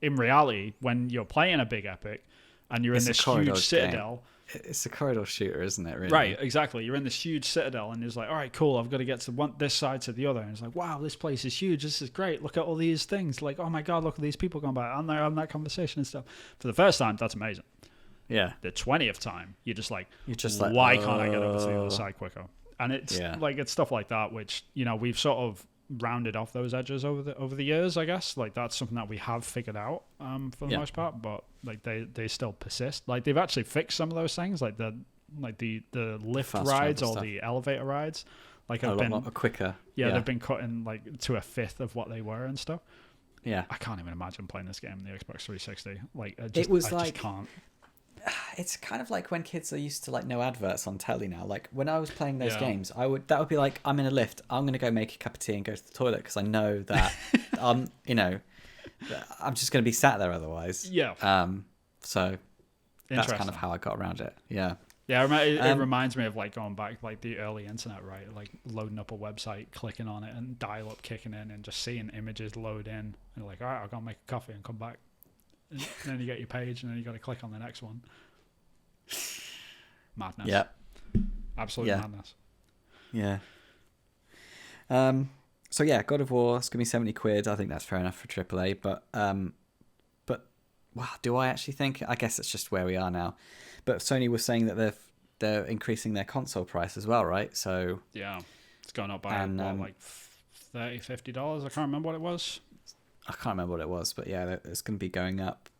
in reality, when you're playing a big epic and you're in this huge citadel. It's a corridor shooter, isn't it? Really? Right, exactly. You're in this huge citadel, and it's like, all right, cool. I've got to get to this side to the other, and it's like, wow, this place is huge. This is great. Look at all these things. Like, oh my god, look at these people going by. I'm there having that conversation and stuff. For the first time, that's amazing. Yeah. The 20th time, you're just like, why can't I get over to the other side quicker? And it's like it's stuff like that, which we've sort of rounded off those edges over the years, I guess. Like that's something that we have figured out for the most part, but like they still persist. Like they've actually fixed some of those things, like the lift fast rides or stuff. the elevator rides. Like a lot quicker. Yeah, they've been cut in like to a fifth of what they were and stuff. Yeah, I can't even imagine playing this game on the Xbox 360. Like I just can't. It's kind of like when kids are used to like no adverts on telly now. Like when I was playing those games, that would be like, I'm in a lift, I'm gonna go make a cup of tea and go to the toilet because I know that I'm just gonna be sat there otherwise. Yeah. So that's kind of how I got around it. Yeah. Yeah, it reminds me of like going back like the early internet, right? Like loading up a website, clicking on it, and dial-up kicking in, and just seeing images load in, and you're like, all right, I'll go make a coffee and come back. And then you get your page, and then you got to click on the next one. Madness. Yeah. Absolute madness. Yeah. So yeah, God of War, it's gonna be £70. I think that's fair enough for AAA. But wow, do I actually think? I guess it's just where we are now. But Sony was saying that they're increasing their console price as well, right? So yeah, it's gone up by like $30, $50. I can't remember what it was. I can't remember what it was, but yeah, it's going to be going up,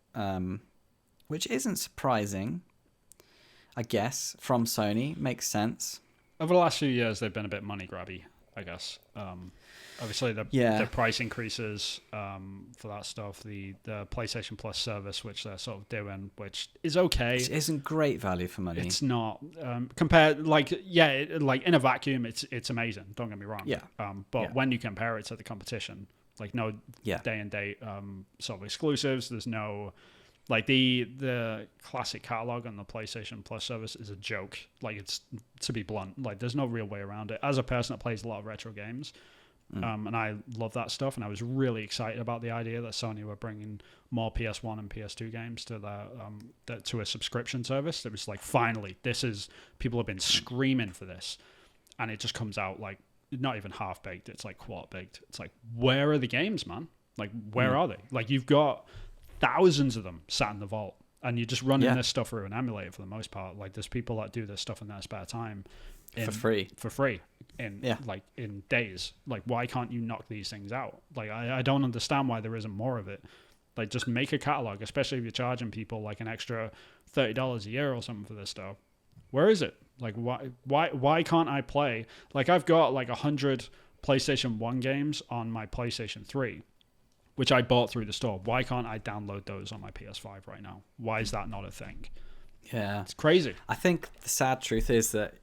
which isn't surprising, I guess, from Sony. Makes sense. Over the last few years, they've been a bit money grabby, I guess. Obviously, the price increases for that stuff. The PlayStation Plus service, which they're sort of doing, which is okay. It isn't great value for money. It's not compared. Like in a vacuum, it's amazing. Don't get me wrong. Yeah. But when you compare it to the competition. Like no day and date sort of exclusives. There's no like the classic catalog on the PlayStation Plus service is a joke. Like it's, to be blunt, like there's no real way around it. As a person that plays a lot of retro games, and I love that stuff, and I was really excited about the idea that Sony were bringing more PS1 and PS2 games to to a subscription service. It was like finally, people have been screaming for this, and it just comes out like. Not even half baked, it's like quarter baked. It's like, where are the games, man? Like, where are they? Like, you've got thousands of them sat in the vault, and you're just running this stuff through an emulator for the most part. Like, there's people that do this stuff in their spare time, for free. For free in in days. Like, why can't you knock these things out? Like, I don't understand why there isn't more of it. Like, just make a catalog, especially if you're charging people like an extra $30 a year or something for this stuff. Where is it? Like, why can't I play? Like, I've got like 100 PlayStation 1 games on my PlayStation 3, which I bought through the store. Why can't I download those on my PS5 right now? Why is that not a thing? Yeah, it's crazy. I think the sad truth is that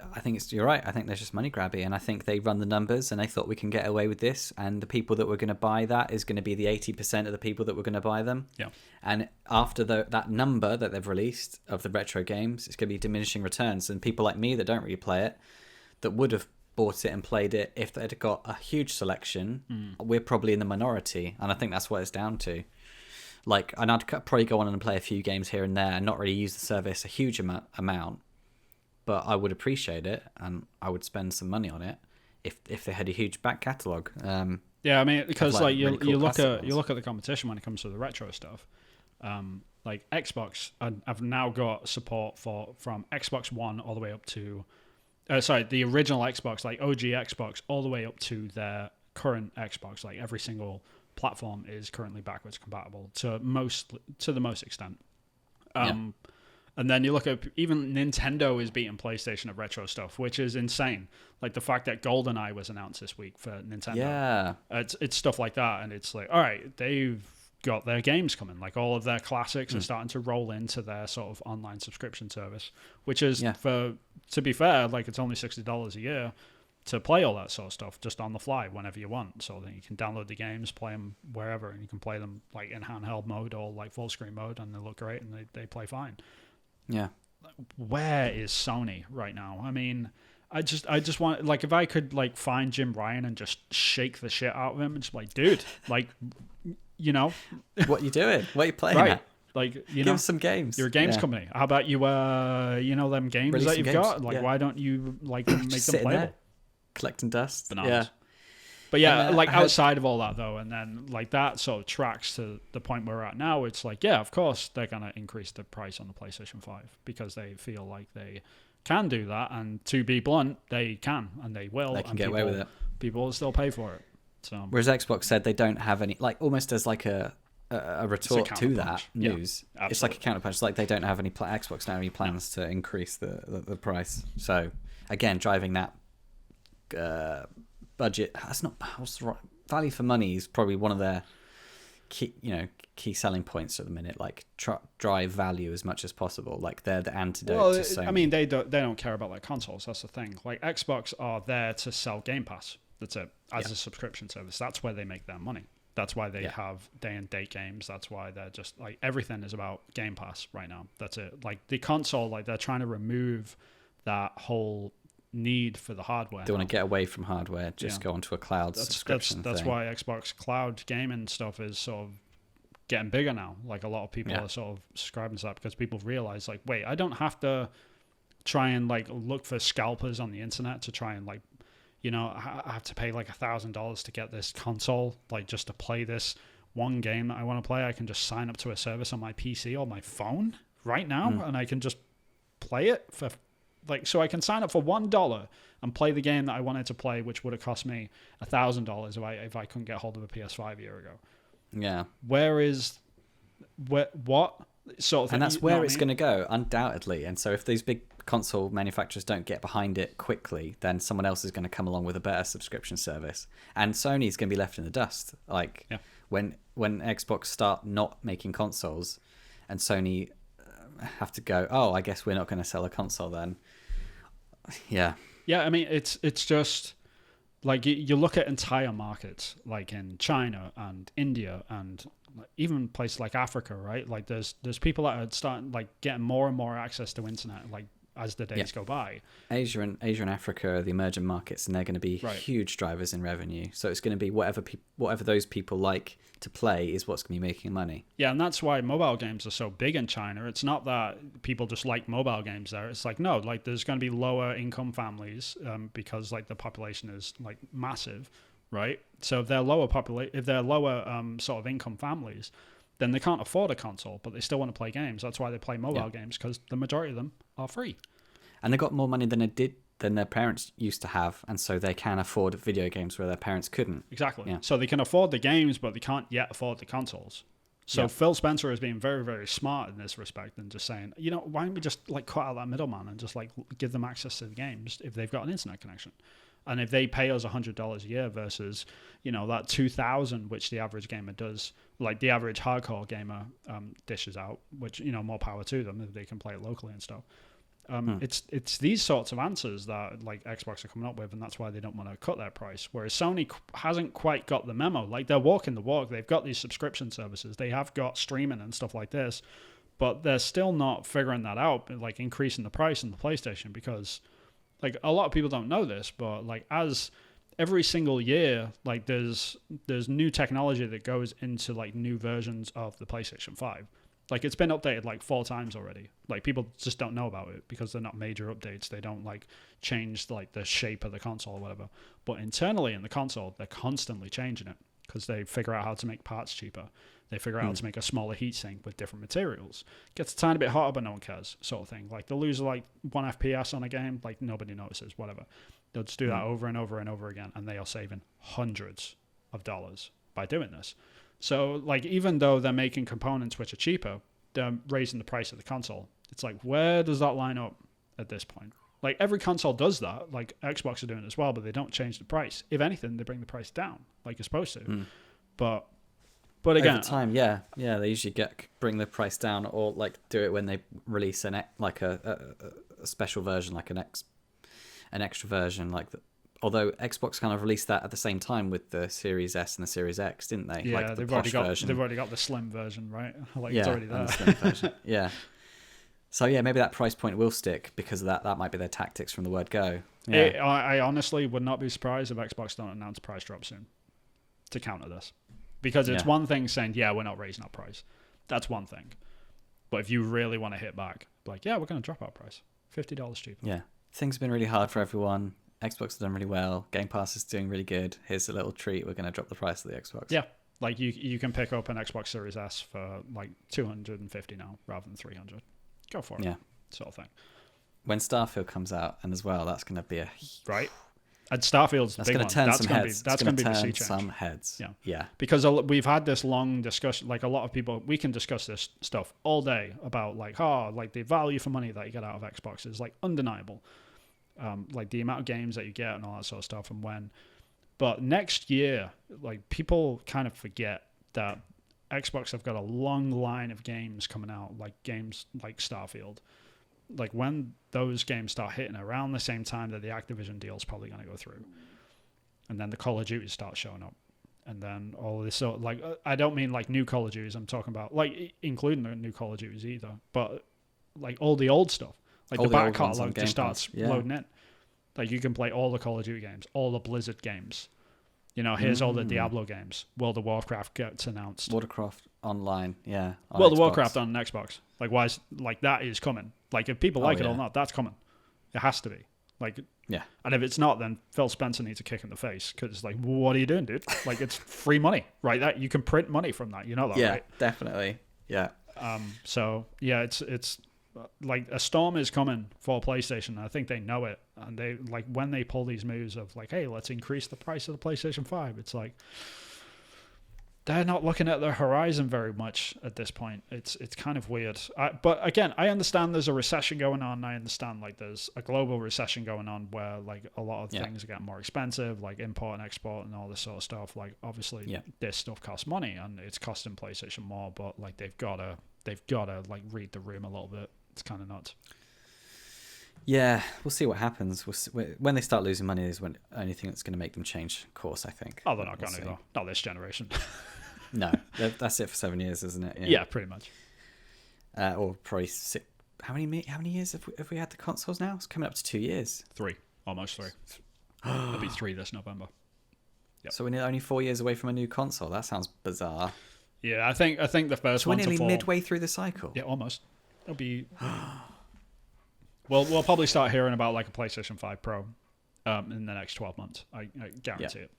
you're right. I think there's just money grabby, and I think they run the numbers and they thought we can get away with this, and the people that were going to buy that is going to be the 80% of the people that were going to buy them. Yeah. And after that number that they've released of the retro games, it's going to be diminishing returns, and people like me that don't really play it, that would have bought it and played it if they'd got a huge selection, we're probably in the minority, and I think that's what it's down to. Like, and I'd probably go on and play a few games here and there and not really use the service a huge amount, but I would appreciate it and I would spend some money on it if they had a huge back catalogue. Yeah, I mean, because like you really cool look at ones. the competition when it comes to the retro stuff. Like Xbox, I've now got support from Xbox One all the way up to, the original Xbox, like OG Xbox, all the way up to their current Xbox. Like every single platform is currently backwards compatible to the most extent. And then you look at even Nintendo is beating PlayStation at retro stuff, which is insane. Like the fact that GoldenEye was announced this week for Nintendo. Yeah, it's stuff like that, and it's like, all right, they've got their games coming. Like all of their classics are starting to roll into their sort of online subscription service, which is to be fair, like it's only $60 a year to play all that sort of stuff just on the fly whenever you want. So then you can download the games, play them wherever, and you can play them like in handheld mode or like full screen mode, and they look great and they play fine. Yeah. Where is Sony right now? I mean, I just want, like, if I could like find Jim Ryan and just shake the shit out of him and just like, dude, like, you know, what you doing? What you playing right? at? Like, you Give know, us some games. you're a games company. How about you, them games Release that some you've games. got? Like, Yeah. why don't you like make them sitting playable? there, collecting dust. Bananas. Yeah. But yeah, And, like I heard- outside of all that though, and then like that sort of tracks to the point where we're at now. It's like, yeah, of course they're gonna increase the price on the PlayStation 5 because they feel like they can do that, and to be blunt, they can and they will. They can and get away with it. People will still pay for it. So Whereas Xbox said they don't have any, like, almost as like a retort to that counterpunch. Yeah, news. It's like a counterpunch. It's like they don't have any Xbox don't have any plans to increase the price. So again, driving that budget. That's not what's the right value for money is probably one of their key selling points at the minute. Like drive value as much as possible. Like they're the antidote to Sony. I mean, they don't care about like consoles. That's the thing. Like Xbox are there to sell Game Pass. That's it. As a subscription service. That's where they make their money. That's why they have day and date games. That's why they're just like everything is about Game Pass right now. That's it. Like the console, like they're trying to remove that whole need for the hardware. They want to get away from hardware, just go onto a cloud subscription. That's why Xbox Cloud gaming stuff is sort of getting bigger now. Like a lot of people are sort of subscribing to that because people realize like, wait, I don't have to try and like look for scalpers on the internet to try and like, I have to pay like $1,000 to get this console, like just to play this one game that I want to play. I can just sign up to a service on my PC or my phone right now, and I can just play it for like, so I can sign up for $1 and play the game that I wanted to play, which would have cost me $1,000 if I couldn't get hold of a PS5 a year ago. Yeah. What sort of thing? And that's where it's going to go, undoubtedly. And so if these big console manufacturers don't get behind it quickly, then someone else is going to come along with a better subscription service. And Sony's going to be left in the dust. Like when Xbox start not making consoles and Sony have to go, oh, I guess we're not going to sell a console then. Yeah. Yeah, I mean, it's just like you look at entire markets like in China and India and even places like Africa, right? Like there's people that are starting like getting more and more access to internet like as the days go by. Asia and Africa are the emerging markets, and they're going to be huge drivers in revenue. So it's going to be whatever those people like to play is what's going to be making money. Yeah, and that's why mobile games are so big in China. It's not that people just like mobile games there. It's like, no, like there's going to be lower income families because like the population is like massive, right? So if they're lower sort of income families, then they can't afford a console, but they still want to play games. That's why they play mobile games, because the majority of them are free. And they got more money than they did than their parents used to have, and so they can afford video games where their parents couldn't. Exactly. Yeah. So they can afford the games, but they can't yet afford the consoles. So Yeah. Phil Spencer is being very, very smart in this respect and just saying, why don't we just like cut out that middleman and just like give them access to the games if they've got an internet connection, and if they pay us $100 a year versus that $2,000 which the average gamer does, like the average hardcore gamer dishes out, which more power to them if they can play it locally and stuff. It's these sorts of answers that like Xbox are coming up with, and that's why they don't want to cut their price. Whereas Sony hasn't quite got the memo. Like they're walking the walk. They've got these subscription services. They have got streaming and stuff like this, but they're still not figuring that out. Like increasing the price in the PlayStation, because like a lot of people don't know this, but like as every single year, like there's new technology that goes into like new versions of the PlayStation 5. Like it's been updated like 4 times already. Like people just don't know about it because they're not major updates. They don't like change like the shape of the console or whatever. But internally in the console, they're constantly changing it because they figure out how to make parts cheaper. They figure out how to make a smaller heatsink with different materials. Gets a tiny bit hotter, but no one cares, sort of thing. Like they'll lose like 1 FPS on a game, like nobody notices, whatever. They'll just do that over and over and over again, and they are saving hundreds of dollars by doing this. So, like, even though they're making components which are cheaper, they're raising the price of the console. It's like, where does that line up at this point? Like, every console does that. Like, Xbox are doing it as well, but they don't change the price. If anything, they bring the price down, like you're supposed to. But again, over time, they usually bring the price down, or like do it when they release a special version, like an extra version, like the. Although Xbox kind of released that at the same time with the Series S and the Series X, didn't they? Yeah, like they've already got the slim version, right? Like it's already there. And the slim version. Yeah. So yeah, maybe that price point will stick because of that. That might be their tactics from the word go. Yeah. I honestly would not be surprised if Xbox don't announce a price drop soon to counter this, because it's one thing saying, yeah, we're not raising our price. That's one thing. But if you really want to hit back, like, yeah, we're going to drop our price, $50 cheaper. Yeah, things have been really hard for everyone. Xbox has done really well. Game Pass is doing really good. Here's a little treat. We're going to drop the price of the Xbox. Yeah, like you can pick up an Xbox Series S for like $250 now rather than $300. Go for it. Yeah, sort of thing. When Starfield comes out, and as well, that's going to be a right. And Starfield's that's big going one. to turn That's some going heads. to be the sea change. Some heads. Yeah. Because we've had this long discussion. Like a lot of people, we can discuss this stuff all day about like the value for money that you get out of Xbox is like undeniable. Like the amount of games that you get and all that sort of stuff, but next year, like people kind of forget that Xbox have got a long line of games coming out, like games like Starfield. Like when those games start hitting around the same time that the Activision deal is probably going to go through, and then the Call of Duty starts showing up, and then all this sort of, like I don't mean like new Call of Duties. I'm talking about like including the new Call of Duties either, but like all the old stuff. Like all the back catalog just starts Yeah. loading in. Like you can play all the Call of Duty games, all the Blizzard games. Here's all the Diablo games. World of Warcraft gets announced. Warcraft Online, yeah. World of Warcraft on an Xbox. Like why is like that is coming. Like if people like it or not, that's coming. It has to be. Like yeah. And if it's not, then Phil Spencer needs a kick in the face because it's like, what are you doing, dude? Like it's free money, right? That you can print money from that. You know that, yeah, right? Definitely. Yeah. So yeah, it's like a storm is coming for PlayStation. I think they know it, and they like when they pull these moves of like, hey, let's increase the price of the PlayStation 5. It's like they're not looking at the horizon very much at this point. It's kind of weird. But again, I understand there's a recession going on. I understand like there's a global recession going on where like a lot of things are getting more expensive, like import and export and all this sort of stuff. Like obviously this stuff costs money and it's costing PlayStation more, but like they've gotta like read the room a little bit. It's kind of nuts. Yeah, we'll see what happens. When they start losing money is when only thing that's going to make them change course, I think. Oh, they're not going to though. Not this generation. No, that's it for 7 years, isn't it? Yeah, pretty much. Or probably 6. How many years have we had the consoles now? It's coming up to 2 years. 3, almost 3. It'll be 3 this November. Yep. So we're only 4 years away from a new console. That sounds bizarre. Yeah, I think the first one. We're nearly midway through the cycle. Yeah, almost. It'll be. We'll probably start hearing about like a PlayStation 5 Pro in the next 12 months. I guarantee it.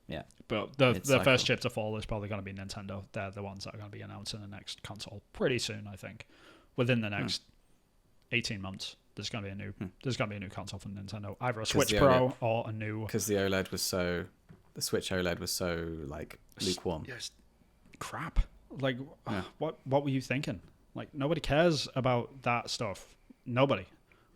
Yeah. But the first chip to fall is probably going to be Nintendo. They're the ones that are going to be announcing the next console pretty soon, I think. Within the next 18 months, There's gonna be a new console from Nintendo, either a Switch the Pro or a new. Because the Switch OLED was so like lukewarm. Yes, crap. Like, what were you thinking? Like, nobody cares about that stuff. Nobody.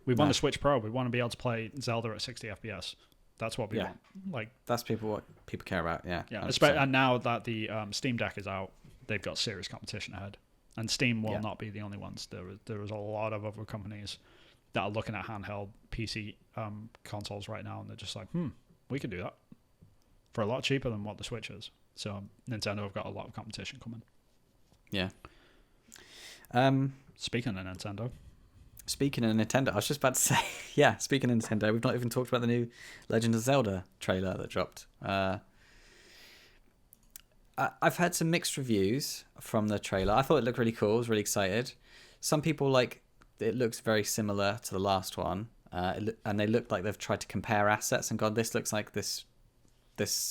We want a Switch Pro. We want to be able to play Zelda at 60 FPS. That's what we want. Like, that's what people care about. Yeah. Yeah. And now that the Steam Deck is out, they've got serious competition ahead. And Steam will not be the only ones. There is a lot of other companies that are looking at handheld PC consoles right now, and they're just like, we can do that for a lot cheaper than what the Switch is. So Nintendo have got a lot of competition coming. Yeah. Speaking of Nintendo, I was just about to say, yeah, speaking of Nintendo, we've not even talked about the new Legend of Zelda trailer that dropped. I've had some mixed reviews from the trailer. I thought it looked really cool. I was really excited. Some people it looks very similar to the last one, and they look like they've tried to compare assets and gone, this looks like this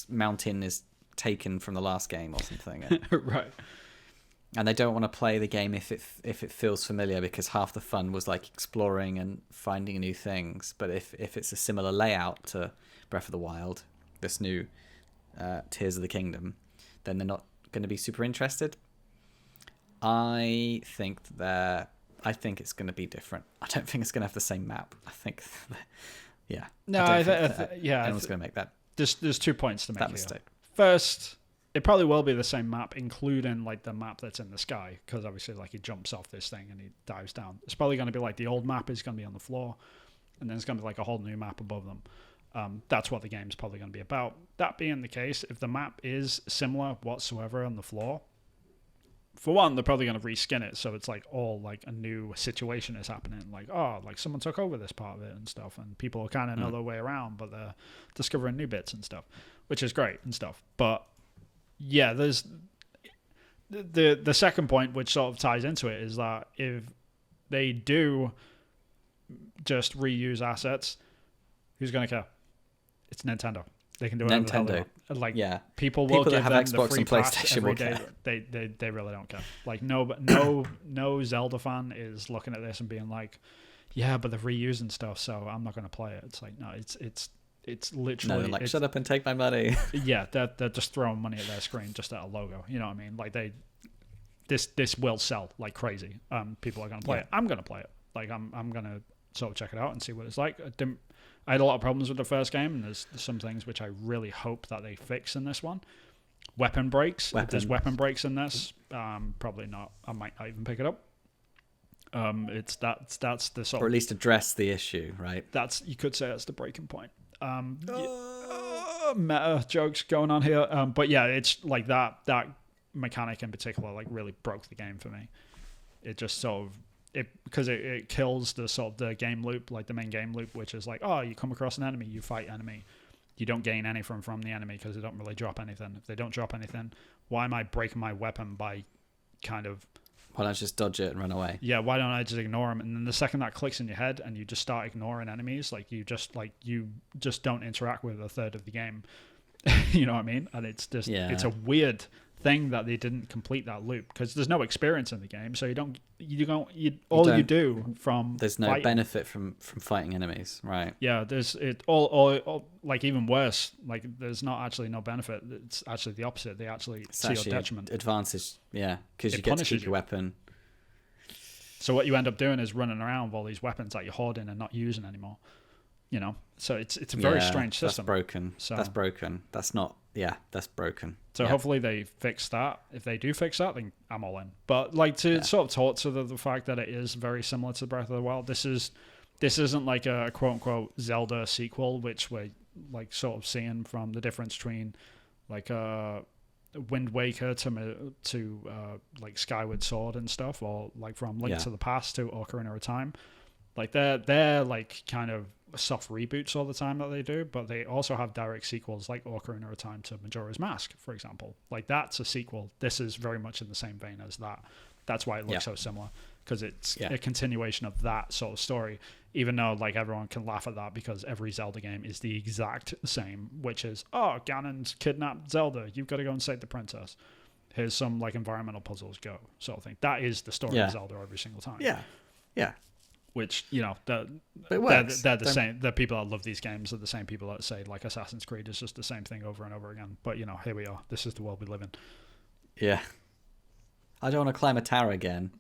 mountain is taken from the last game or something. right. And they don't want to play the game if it feels familiar, because half the fun was like exploring and finding new things. But if it's a similar layout to Breath of the Wild, this new Tears of the Kingdom, then they're not going to be super interested. I think it's going to be different. I don't think it's going to have the same map. I think, yeah. No, anyone's going to make that. There's 2 points to make that here. mistake. First, it probably will be the same map, including like the map that's in the sky, because obviously like he jumps off this thing and he dives down. It's probably going to be like the old map is going to be on the floor, and then it's going to be like a whole new map above them. That's what the game's probably going to be about. That being the case, if the map is similar whatsoever on the floor, for one, they're probably going to reskin it so it's like all like a new situation is happening. Like, oh, like someone took over this part of it and stuff, and people kind of know their way around, but they're discovering new bits and stuff, which is great and stuff. But yeah, there's the second point, which sort of ties into it, is that if they do just reuse assets, who's going to care? It's Nintendo. They can do whatever the hell they want. Like, people will give them the free pass every day. They really don't care. Like, no Zelda fan is looking at this and being like, yeah, but they're reusing stuff, so I'm not going to play it. It's like, no, it's literally... No, like, shut up and take my money. Yeah, they're just throwing money at their screen just at a logo. You know what I mean? Like, this will sell like crazy. People are going to play it. I'm going to play it. Like, I'm going to sort of check it out and see what it's like. I had a lot of problems with the first game, and there's some things which I really hope that they fix in this one. Weapon breaks. If there's weapon breaks in this, probably not. I might not even pick it up. That's the sort or at least address the issue, right? You could say that's the breaking point. Meta jokes going on here, but yeah, it's like that mechanic in particular like really broke the game for me. It just sort of because it kills the sort of the game loop, like the main game loop, which is like, oh, you come across an enemy, you fight enemy, you don't gain anything from the enemy because they don't really drop anything. If they don't drop anything, why am I breaking my weapon by kind of... Why don't I just dodge it and run away? Yeah, why don't I just ignore them? And then the second that clicks in your head and you just start ignoring enemies, you just don't interact with a third of the game. You know what I mean? And it's just it's a weird thing that they didn't complete that loop because there's no experience in the game, so you do from there's no fighting. Benefit from fighting enemies, right? Yeah, there's it all like even worse, like there's not actually no benefit. It's actually the opposite. They actually see your detriment. Advantage, yeah, because you get to keep your weapon. So what you end up doing is running around with all these weapons that you're hoarding and not using anymore. You know, so it's a very strange system. That's broken. So that's broken. That's not. Yeah, that's broken. So hopefully they fix that. If they do fix that, then I'm all in. But like to sort of talk to the fact that it is very similar to Breath of the Wild. This isn't like a quote unquote Zelda sequel, which we're like sort of seeing from the difference between like Wind Waker to like Skyward Sword and stuff, or like from Link to the Past to Ocarina of Time. Like they're like kind of soft reboots all the time that they do, but they also have direct sequels like Ocarina of Time to Majora's Mask, for example. Like that's a sequel. This is very much in the same vein as that. That's why it looks so similar, because it's a continuation of that sort of story, even though like everyone can laugh at that because every Zelda game is the exact same, which is, oh, Ganon's kidnapped Zelda, you've got to go and save the princess. Here's some like environmental puzzles, go, sort of thing. That is the story of Zelda every single time. Yeah. which But it works. they're the same. The people that love these games are the same people that say like Assassin's Creed is just the same thing over and over again. But here we are. This is the world we live in. Yeah. I don't want to climb a tower again.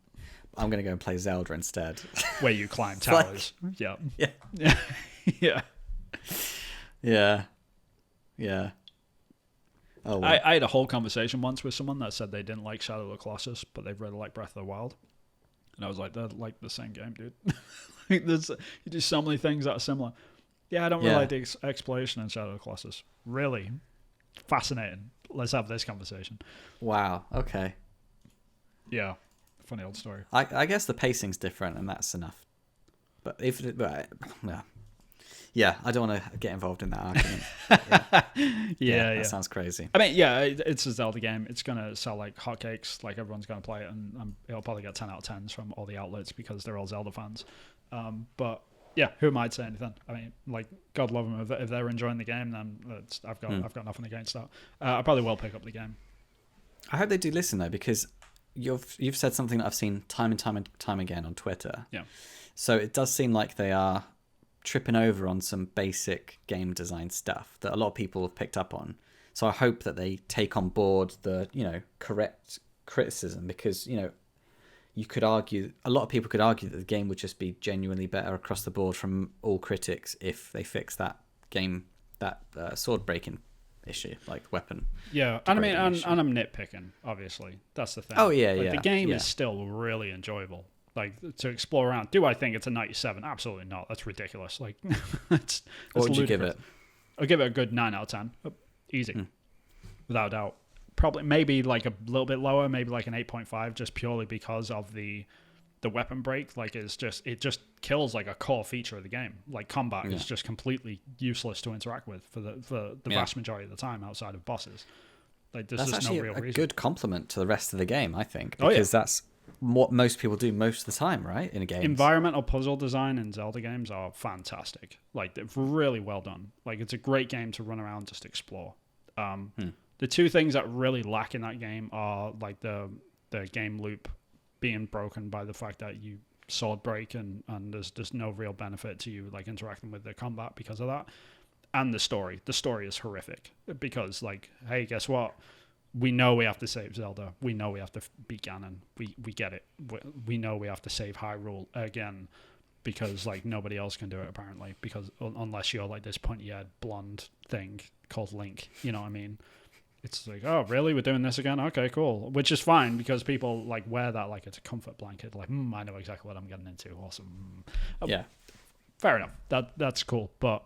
I'm going to go and play Zelda instead. Where you climb towers. Yeah. Yeah. Yeah. Yeah. Yeah. Oh, well. I had a whole conversation once with someone that said they didn't like Shadow of the Colossus, but they really like Breath of the Wild. And I was like, they're like the same game, dude. Like, you do so many things that are similar. Yeah, I don't really like the exploration in Shadow of the Colossus. Really fascinating. Let's have this conversation. Wow. Okay. Yeah. Funny old story. I guess the pacing's different, and that's enough. But yeah, I don't want to get involved in that argument. Yeah. That sounds crazy. I mean, yeah, it's a Zelda game. It's gonna sell like hotcakes. Like everyone's gonna play it, and it'll probably get 10 out of 10s from all the outlets because they're all Zelda fans. But yeah, who am I to say anything? I mean, like, God love them. If they're enjoying the game, then I've got nothing against that. I probably will pick up the game. I hope they do listen though, because you've said something that I've seen time and time again on Twitter. Yeah. So it does seem like they are tripping over on some basic game design stuff that a lot of people have picked up on. So I hope that they take on board the, correct criticism, because, you could argue, a lot of people could argue that the game would just be genuinely better across the board from all critics if they fix that sword breaking issue, like weapon. Yeah, and I mean, and I'm nitpicking, obviously. That's the thing. Oh, yeah, The game is still really enjoyable. Like, to explore around. Do I think it's a 97? Absolutely not. That's ridiculous. Like, that's what would you give it? I'll give it a good 9 out of 10. Easy. Without a doubt. Probably, maybe like a little bit lower, maybe like an 8.5, just purely because of the weapon break. Like, it just kills like a core feature of the game. Like, combat is just completely useless to interact with for the vast majority of the time outside of bosses. Like, there's that's just actually no real a reason. good compliment to the rest of the game, I think, because that's what most people do most of the time, right? In a game. Environmental puzzle design in Zelda games are fantastic. Like, they're really well done. Like, it's a great game to run around, just explore. The two things that really lack in that game are like the game loop being broken by the fact that you sword break and there's just no real benefit to you like interacting with the combat because of that. And the story. The story is horrific because, like, hey, guess what? We know we have to save Zelda. We know we have to beat Ganon. We get it. We know we have to save Hyrule again because, like, nobody else can do it apparently, because unless you're like this pointy-haired blonde thing called Link. You know what I mean? It's like, oh, really? We're doing this again? Okay, cool. Which is fine because people like wear that like it's a comfort blanket. Like, I know exactly what I'm getting into. Awesome. Yeah. Fair enough. That's cool. But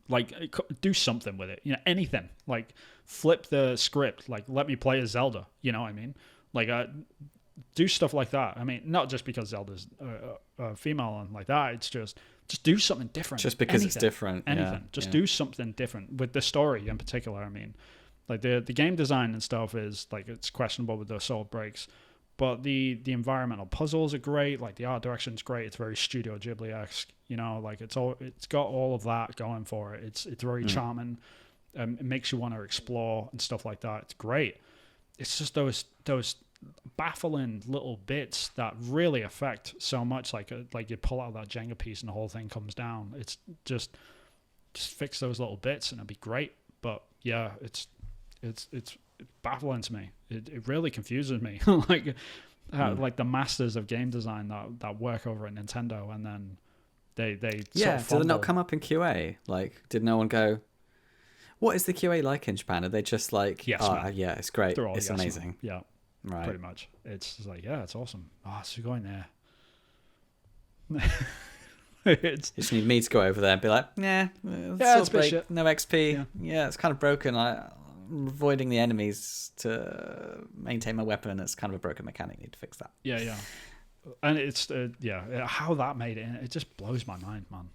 like, do something with it. Anything. Like, flip the script. Like, let me play as Zelda. You know what I mean? Like, do stuff like that. I mean, not just because Zelda's female and like that. It's just do something different. Just because it's different. Anything. Just do something different with the story in particular. I mean. Like, the game design and stuff is like, it's questionable with the sword breaks, but the environmental puzzles are great. Like, the art direction's great. It's very Studio Ghibli-esque. Like, it's got all of that going for it. It's very charming. It makes you want to explore and stuff like that. It's great. It's just those baffling little bits that really affect so much. Like you pull out that Jenga piece and the whole thing comes down. It's just fix those little bits and it'll be great. But yeah, it's baffling to me. It really confuses me. Like the masters of game design that work over at Nintendo, and then they sort of did it not come up in QA? Like, did no one go, what is the QA like in Japan? Are they just like, yes, yeah, it's great, it's yes, amazing? Yeah, right, pretty much. It's just like, yeah, it's awesome. So going there. You just need me to go over there and be like, it's a bit shit. No XP. Yeah, it's kind of broken. I'm avoiding the enemies to maintain my weapon. It's kind of a broken mechanic. Need to fix that. Yeah. And it's how that made it. It just blows my mind, man.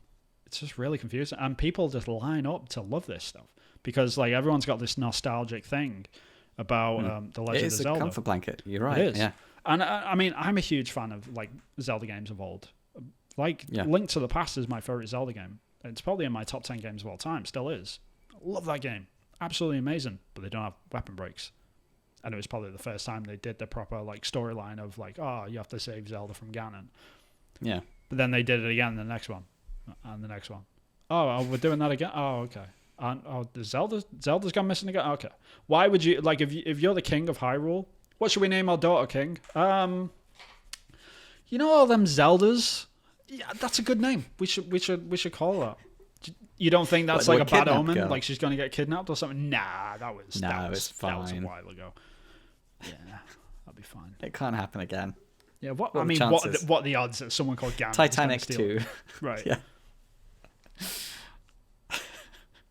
It's just really confusing, and people just line up to love this stuff because like everyone's got this nostalgic thing about the Legend of Zelda. It's a comfort blanket. You're right. It is. Yeah. And I mean, I'm a huge fan of like Zelda games of old. Like, Link to the Past is my favorite Zelda game. It's probably in my top 10 games of all time. Still is. I love that game. Absolutely amazing. But they don't have weapon breaks. And it was probably the first time they did the proper like storyline of like, you have to save Zelda from Ganon. Yeah. But then they did it again in the next one, and the next one. Oh, we're doing that again. Oh, okay. And Zelda's gone missing again. Okay. Why would you like if you're the king of Hyrule? What should we name our daughter, King? You know all them Zeldas. Yeah, that's a good name. We should call her. You don't think that's like a bad omen? Girl. Like she's going to get kidnapped or something? Nah, it's fine. That was a while ago. Yeah, that'll be fine. It can't happen again. Yeah, what are the odds that someone called Ganon Titanic 2. Right. Yeah.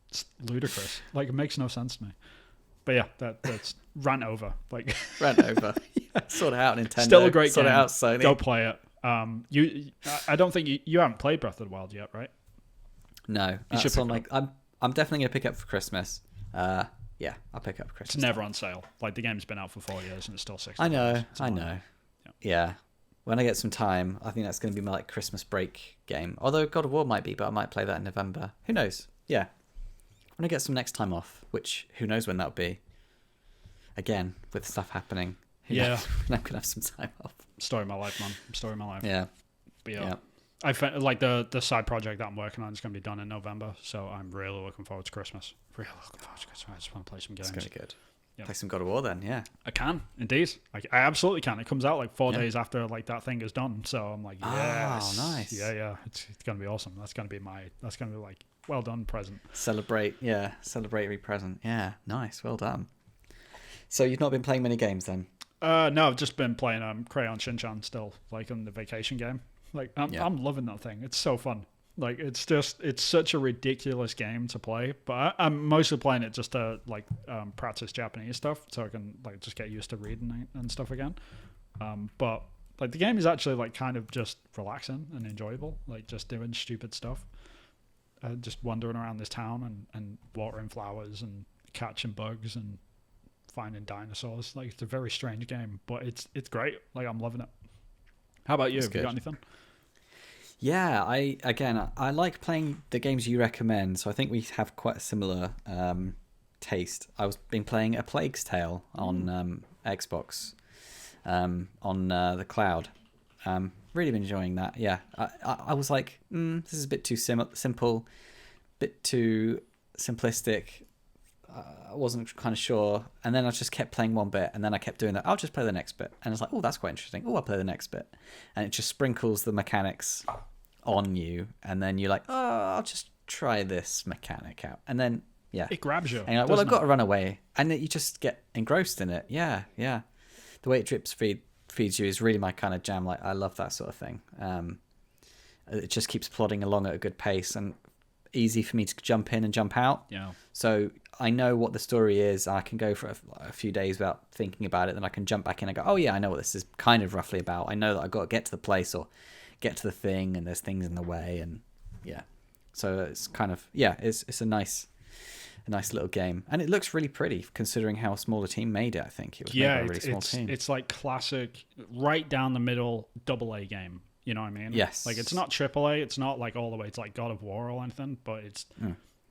It's ludicrous. Like it makes no sense to me. But yeah, that's rant over. Like rant over. Yeah. Sort it out, Nintendo. Still a great sort game. It out, Sony. Go play it. I don't think you haven't played Breath of the Wild yet, right? No, you should. I'm definitely gonna pick up for Christmas. Yeah, I'll pick up for Christmas. It's never on sale. Like the game's been out for 4 years and it's still $60. I know. Yeah. When I get some time, I think that's gonna be my like Christmas break game. Although God of War might be, but I might play that in November. Who knows? Yeah. When I get some next time off, which who knows when that'll be. Again, with stuff happening. Yeah. I'm gonna have some time off. Story of my life, man. Story of my life. Yeah. But yeah. I found, like the side project that I'm working on is going to be done in November, so I'm really looking forward to Christmas. Really looking forward to Christmas. I just want to play some games. It's going to be good. Yep. Play some God of War then, yeah. I can, indeed. I absolutely can. It comes out like 4 days after like that thing is done, so I'm like, yes. Oh, nice. Yeah. It's going to be awesome. That's going to be like, well done present. Celebratory present. Yeah, nice. Well done. So you've not been playing many games then? No, I've just been playing Crayon Shin-chan still, like on the vacation game. Like I'm loving that thing. It's so fun. Like it's such a ridiculous game to play. But I'm mostly playing it just to like practice Japanese stuff, so I can like just get used to reading and stuff again. But like the game is actually like kind of just relaxing and enjoyable. Like just doing stupid stuff, just wandering around this town and watering flowers and catching bugs and finding dinosaurs. Like it's a very strange game, but it's great. Like I'm loving it. How about you? Have you got anything? Yeah, I like playing the games you recommend, so I think we have quite a similar taste. I've been playing A Plague's Tale on Xbox on the cloud. Really been enjoying that. Yeah, I was like, this is a bit too simple, bit too simplistic. I wasn't kind of sure, and then I just kept playing one bit, and then I kept doing that. I'll just play the next bit, and it's like, oh, that's quite interesting. Oh, I'll play the next bit, and it just sprinkles the mechanics on you, and then you're like, oh, I'll just try this mechanic out, and then it grabs you. And you're like, well, I've got to run away, and then you just get engrossed in it. Yeah. The way it feeds you is really my kind of jam. Like I love that sort of thing. It just keeps plodding along at a good pace and easy for me to jump in and jump out. Yeah. So I know what the story is. I can go for a few days without thinking about it. Then I can jump back in and go, oh yeah, I know what this is kind of roughly about. I know that I've got to get to the place or get to the thing, and there's things in the way, and yeah. So it's kind of it's a nice little game, and it looks really pretty considering how small a team made it. I think it was made by a really small team. It's like classic, right down the middle AA game. You know what I mean? Yes. Like it's not AAA. It's not like all the way to like God of War or anything, but it's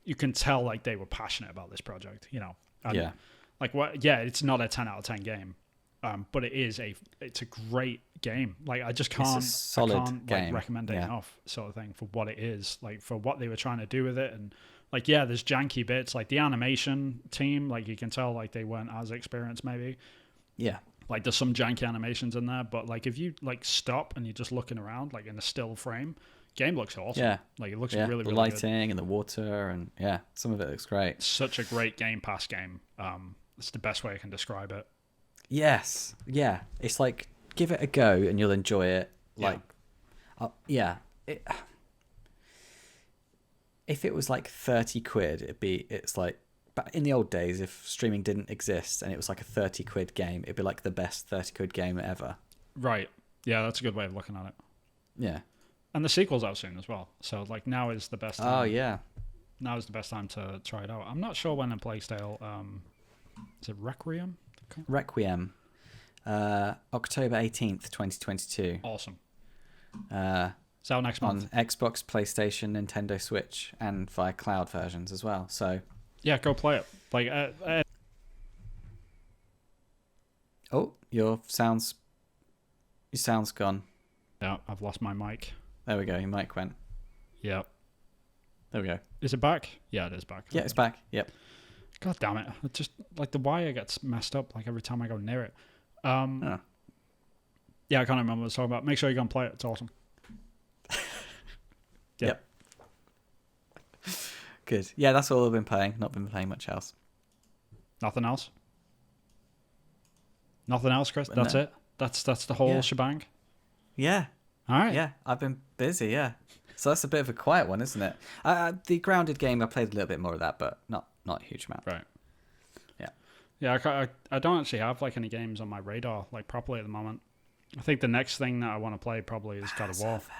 you can tell like they were passionate about this project. You know? And like what? Yeah, it's not a 10 out of 10 game, but it's a great game. Like I just can't like, recommend it enough, sort of thing, for what it is. Like for what they were trying to do with it, and like there's janky bits. Like the animation team, like you can tell like they weren't as experienced maybe. Yeah. Like there's some janky animations in there, but like if you like stop and you're just looking around like in a still frame, game looks awesome. Yeah. Like it looks really, really good. The lighting and the water and some of it looks great. Such a great Game Pass game. It's the best way I can describe it. Yes. Yeah. It's like give it a go and you'll enjoy it. Like if it was like 30 quid, it's like, but in the old days, if streaming didn't exist and it was like a 30 quid game, it'd be like the best 30 quid game ever. Right. Yeah, that's a good way of looking at it. Yeah. And the sequel's out soon as well. So like now is the best time. Oh, yeah. Now is the best time to try it out. I'm not sure when in Plague's Tale, is it Requiem? Requiem. October 18th, 2022. Awesome. It's out next month. On Xbox, PlayStation, Nintendo Switch, and via cloud versions as well. So yeah, go play it. Like, oh, your sound's gone. Yeah, I've lost my mic. There we go. Your mic went. Yeah. There we go. Is it back? Yeah, it is back. Yeah, it's back. Yep. God damn it. It just, like, the wire gets messed up, like, every time I go near it. Oh. Yeah, I can't remember what I was talking about. Make sure you go and play it. It's awesome. Yeah. Yep. Good. Yeah, that's all I've been playing. Not been playing much else. Nothing else? Nothing else, Chris? That's it? That's the whole shebang? Yeah. All right. Yeah, I've been busy, yeah. So that's a bit of a quiet one, isn't it? The Grounded game, I played a little bit more of that, but not a huge amount. Right. Yeah. Yeah, I don't actually have, like, any games on my radar, like, properly at the moment. I think the next thing that I want to play probably is God of War. Mass Effect.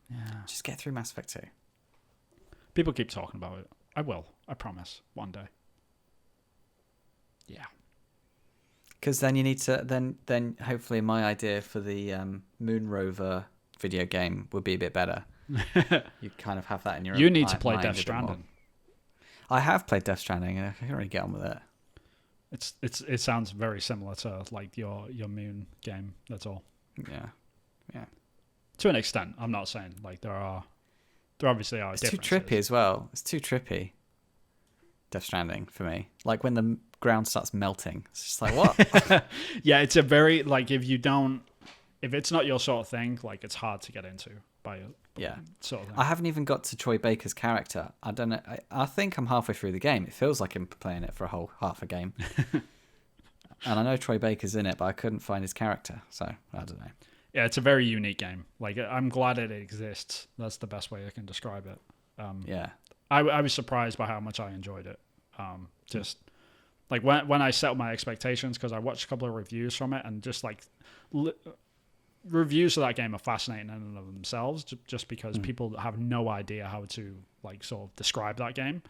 Yeah. Just get through Mass Effect 2. People keep talking about it. I will. I promise. One day. Yeah. Because then you need to then hopefully my idea for the Moon Rover video game would be a bit better. You kind of have that in your You need to play mind Death a bit Stranding. more. I have played Death Stranding and I can't really get on with it. It sounds very similar to, like, your Moon game. That's all. Yeah. Yeah. To an extent. I'm not saying, like, there obviously are It's too differences. trippy as well. It's too trippy. Death Stranding for me. Like when the ground starts melting. It's just like, what? Yeah, it's a very, like, if it's not your sort of thing, like, it's hard to get into by Yeah. sort of thing. I haven't even got to Troy Baker's character. I don't know. I think I'm halfway through the game. It feels like I'm playing it for a whole half a game. And I know Troy Baker's in it, but I couldn't find his character. So, I don't know. Yeah, it's a very unique game. Like, I'm glad it exists. That's the best way I can describe it. Yeah. I was surprised by how much I enjoyed it. Just like when I set my expectations, because I watched a couple of reviews from it, and just like reviews of that game are fascinating in and of themselves, just because people have no idea how to, like, sort of describe that game.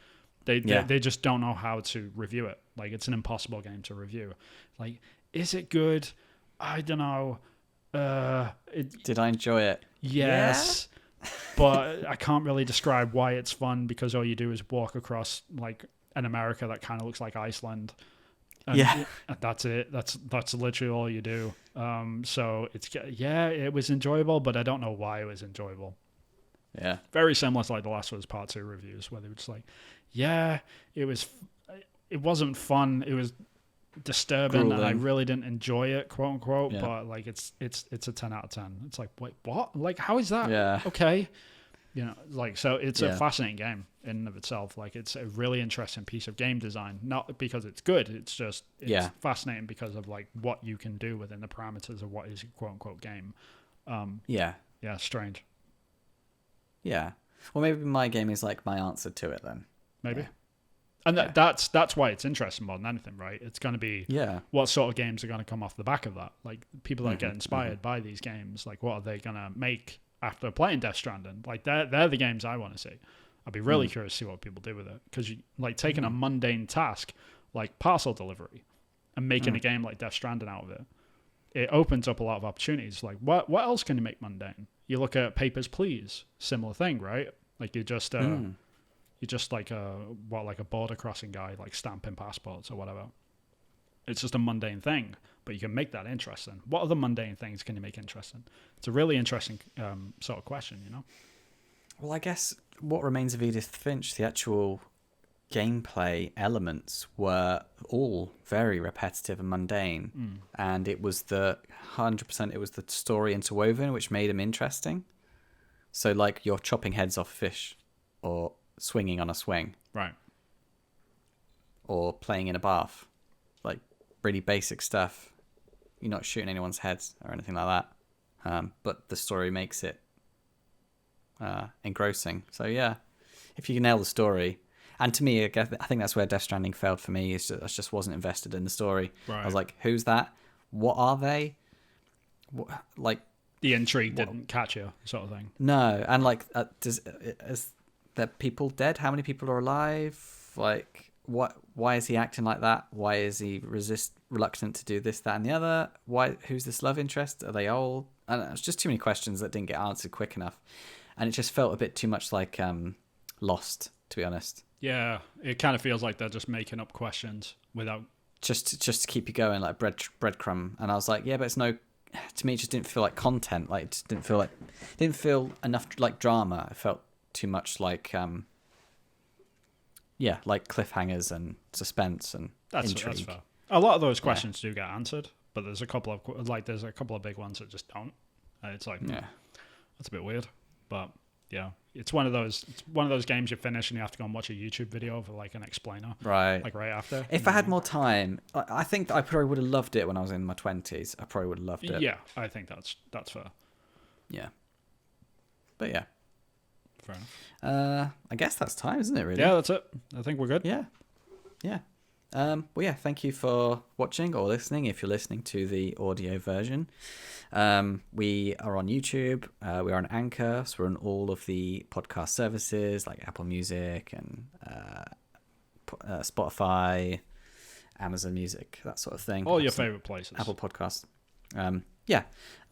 They just don't know how to review it. Like, it's an impossible game to review. Like, is it good? I don't know. Did I enjoy it? Yes. But I can't really describe why it's fun, because all you do is walk across, like, an America that kind of looks like Iceland. And that's it. That's literally all you do. So it was enjoyable, but I don't know why it was enjoyable. Yeah. Very similar to, like, the Last of Us Part 2 reviews, where they were just like, it wasn't fun. It was disturbing, Grueling. and I really didn't enjoy it, quote unquote. Yeah. But, like, it's a 10 out of 10. It's like, wait, what? Like, how is that? Yeah. Okay. You know, like, so it's a Yeah. fascinating game in and of itself. Like, it's a really interesting piece of game design, not because it's good. It's just, it's fascinating because of, like, what you can do within the parameters of what is a quote unquote game. Yeah. Yeah, strange. Yeah. Well, maybe my game is like my answer to it then. Maybe. Yeah. And that's why it's interesting more than anything, right? It's going to be what sort of games are going to come off the back of that. Like, people that get inspired by these games, like, what are they going to make after playing Death Stranding? Like, they're the games I want to see. I'd be really curious to see what people do with it, because, like, taking a mundane task like parcel delivery and making a game like Death Stranding out of it, it opens up a lot of opportunities. Like, what else can you make mundane? You look at Papers, Please, similar thing, right? Like, you're just like a border crossing guy, like, stamping passports or whatever. It's just a mundane thing, but you can make that interesting. What other mundane things can you make interesting? It's a really interesting sort of question, you know? Well, I guess what remains of Edith Finch, the actual gameplay elements were all very repetitive and mundane, and it was the 100%. It was the story interwoven which made them interesting. So, like, you're chopping heads off fish, or swinging on a swing, Right. or playing in a bath, like really basic stuff. You're not shooting anyone's heads or anything like that, but the story makes it engrossing. So yeah, if you can nail the story. And to me, I think that's where Death Stranding failed for me. I just wasn't invested in the story. Right. I was like, who's that? What are they? Like, The intrigue didn't catch you, sort of thing. no. And like, is there people dead? How many people are alive? Like, what? Why is he acting like that? Why is he reluctant to do this, that, and the other? Why? Who's this love interest? Are they old? I don't know, it's just too many questions that didn't get answered quick enough, and it just felt a bit too much like Lost, to be honest. Yeah, it kind of feels like they're just making up questions without... Just to keep you going, like breadcrumb. And I was like, yeah, but to me, it just didn't feel like content. Like, it just didn't feel enough like drama. It felt too much like, like cliffhangers and suspense and intrigue. That's fair. A lot of those questions do get answered, but there's a couple of big ones that just don't. And it's like, that's a bit weird. But yeah, it's one of those games you finish and you have to go and watch a YouTube video of like an explainer, right? Like right after. If I had more time, I think I probably would have loved it when I was in my 20s. I probably would have loved it. Yeah, I think that's fair. Yeah, but yeah, fair enough. I guess that's time, isn't it? Really? Yeah, that's it. I think we're good. Yeah. Well, yeah, thank you for watching or listening if you're listening to the audio version. We are on YouTube. We're on Anchor, so we're on all of the podcast services like Apple Music and Spotify, Amazon Music, that sort of thing. All your favorite places. Apple Podcasts.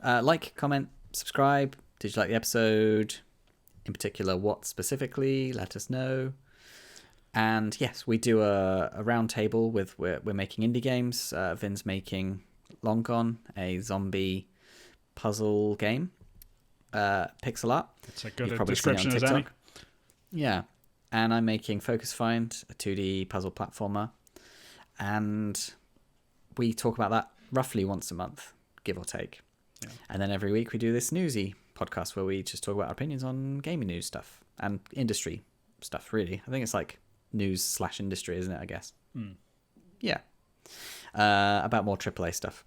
Like, comment, subscribe. Did you like the episode? In particular, what specifically? Let us know. And yes, we do a round table with we're making indie games. Vin's making Long Gone, a zombie puzzle game, pixel art. It's a good description as any. Yeah, and I'm making Focus Find, a 2D puzzle platformer, and we talk about that roughly once a month, give or take. Yeah. And then every week we do this newsy podcast where we just talk about our opinions on gaming news stuff and industry stuff. Really, I think it's like news/industry, isn't it? I guess. Yeah. About more AAA stuff.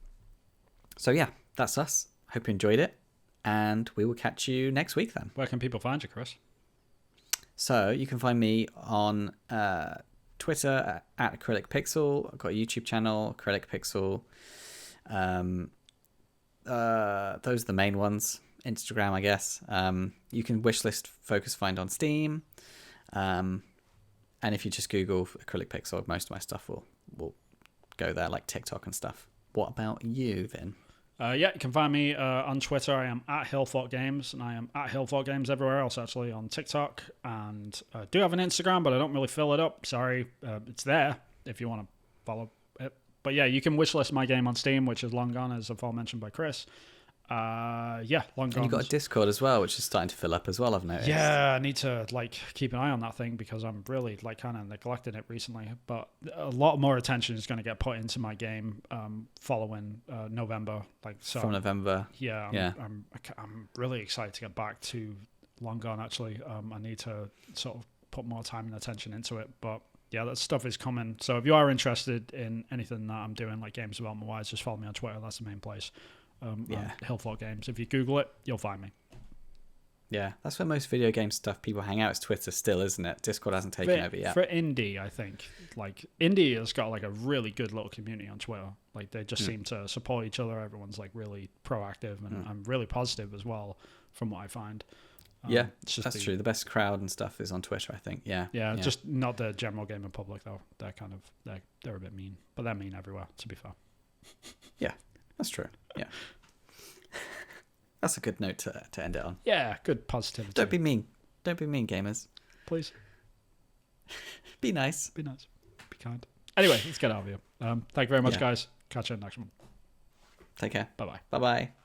So yeah, that's us. Hope you enjoyed it, and we will catch you next week then. Where can people find you, Chris? So you can find me on Twitter at Acrylic Pixel. I've got a YouTube channel, Acrylic Pixel. Those are the main ones. Instagram, I guess. You can wishlist Focus Find on Steam. And if you just Google Acrylic Pixel, most of my stuff will go there, like TikTok and stuff. What about you, Vin? You can find me on Twitter. I am at Hillthought Games, and I am at Hillthought Games everywhere else, actually, on TikTok. And I do have an Instagram, but I don't really fill it up. Sorry. It's there if you want to follow it. But yeah, you can wishlist my game on Steam, which is Long Gone, as aforementioned by Chris. Long Gone. And you've got a Discord as well, which is starting to fill up as well, I've noticed. Yeah, I need to keep an eye on that thing because I'm really kind of neglecting it recently. But a lot more attention is going to get put into my game following November. From November. Yeah, I'm really excited to get back to Long Gone. Actually, I need to sort of put more time and attention into it. But yeah, that stuff is coming. So if you are interested in anything that I'm doing, like games development wise, just follow me on Twitter. That's the main place. Hillthought Games. If you Google it, you'll find me. Yeah, that's where most video game stuff people hang out. It's Twitter still, isn't it? Discord hasn't taken over yet. For indie, I think indie has got a really good little community on Twitter. They just seem to support each other. Everyone's really proactive and really positive as well, from what I find. That's true. The best crowd and stuff is on Twitter, I think. Yeah. Just not the general gaming public though. They're a bit mean, but they're mean everywhere. To be fair. Yeah, that's true. Yeah. That's a good note to end it on. Yeah, good positivity. Don't be mean. Don't be mean, gamers. Please. Be nice. Be nice. Be kind. Anyway, let's get out of here. Thank you very much, guys. Catch you in the next one. Take care. Bye-bye. Bye-bye.